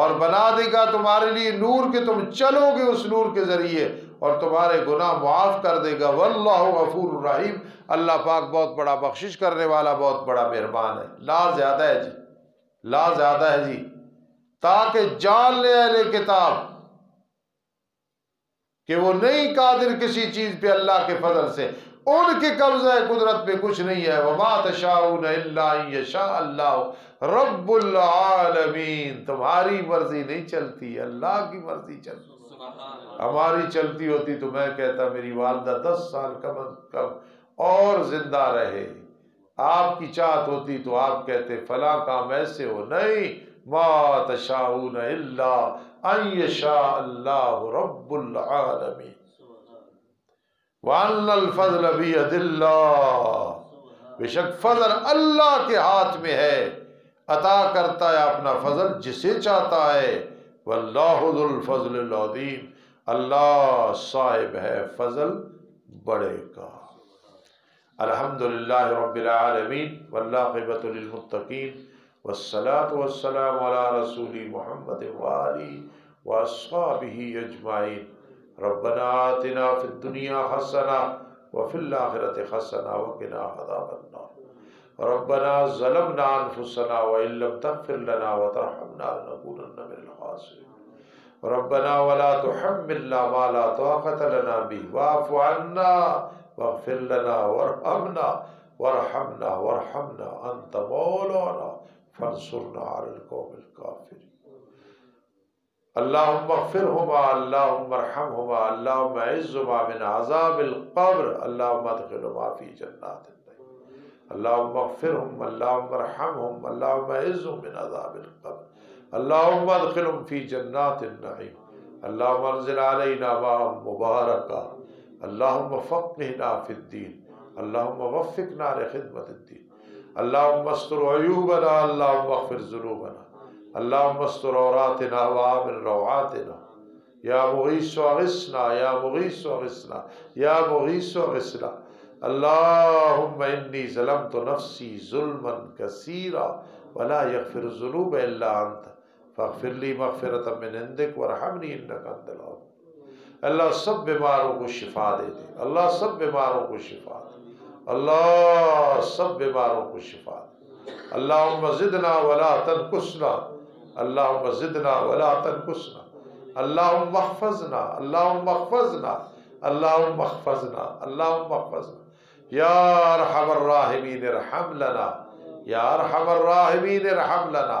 اور بنا دے گا تمہارے لیے نور کہ تم چلو گے اس نور کے ذریعے، اور تمہارے گناہ معاف کر دے گا۔ واللہ غفور الرحیم، اللہ پاک بہت بڑا بخشش کرنے والا، بہت بڑا مہربان ہے۔ لا زیادہ ہے جی، لا زیادہ ہے جی، تاکہ جان لے اہل کتاب کہ وہ نہیں قادر کسی چیز پہ اللہ کے فضل سے، ان کے قبضہ قدرت پہ کچھ نہیں ہے۔ وما تشاءون الا ان یشاء اللہ رب العالمین، تمہاری مرضی نہیں چلتی، اللہ کی مرضی چلتی۔ ہماری چلتی ہوتی تو میں کہتا میری والدہ 10 سال کم از کم اور زندہ رہے، آپ کی چاہت ہوتی تو آپ کہتے فلاں کام ایسے ہو، نہیں، ما تشاءون الا ان یشاء اللہ رب العالمین وَأَنَّ الْفَضْلَ بِيَدِ اللَّهِ، بے شک فضل اللہ کے ہاتھ میں ہے، عطا کرتا ہے اپنا فضل جسے چاہتا ہے۔ وَاللَّهُ ذُو الْفَضْلِ الْعَظِيمِ، اللہ صاحب ہے فضل بڑے کا۔ الحمدللہ رب العالمین والعاقبۃ للمتقین والصلاة والسلام علی رسول محمد وآلہ واصحابہ اجمعین۔ ربنا آتنا فی الدنیا حسنہ وفی الآخرۃ حسنہ وقنا عذاب النار۔ ربنا ظلمنا انفسنا وإن لم تغفر لنا وترحمنا لنکونن من الخاسرین۔ ربنا ولا تحملنا ما لا طاقة لنا به واعف عنا واغفر لنا وارحمنا انت مولانا فانصرنا على القوم الكافرين۔ اللہم اغفرہما، اللہم ارحمہما، اللہم اعذہما من عذاب القبر، اللہم ادخلہما فی جنات النعیم۔ اللہم اغفرہم، اللہم ارحمہم، اللہم اعذہم من عذاب القبر، اللہم ادخلہم فی جنات النعیم۔ اللہم انزل علینا ماء مبارکا، اللہم فقہنا فی الدین، اللہم وفقنا لخدمت الدین، اللہم استر عیوبنا، اللہم اغفر ذنوبنا، اللہم استر عوراتنا وآمن روعاتنا، یا مغیث اغثنا، یا مغیث اغثنا، یا مغیث اغثنا۔ اللہم انی ظلمت نفسی ظلما کثیرا ولا یغفر الذنوب الا انت فاغفر لی مغفرۃ من عندک وارحمنی انک انت الغفور۔ اللہ سب بیماروں کو شفا دے دے، اللہ سب بیماروں کو شفا دے، اللہ سب بیماروں کو شفا دے۔ اللہم زدنا ولا تنقصنا، اللہم زدنا ولا تنقصنا، اللہم احفظنا، اللہم احفظنا، اللہم احفظنا، اللہم احفظنا۔ یا ارحم الراحمین ارحم لنا، یا ارحم الراحمین ارحم لنا،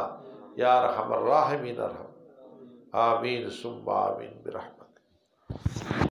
یا ارحم الراحمین ارحم۔ آمین ثم آمین برحمتک۔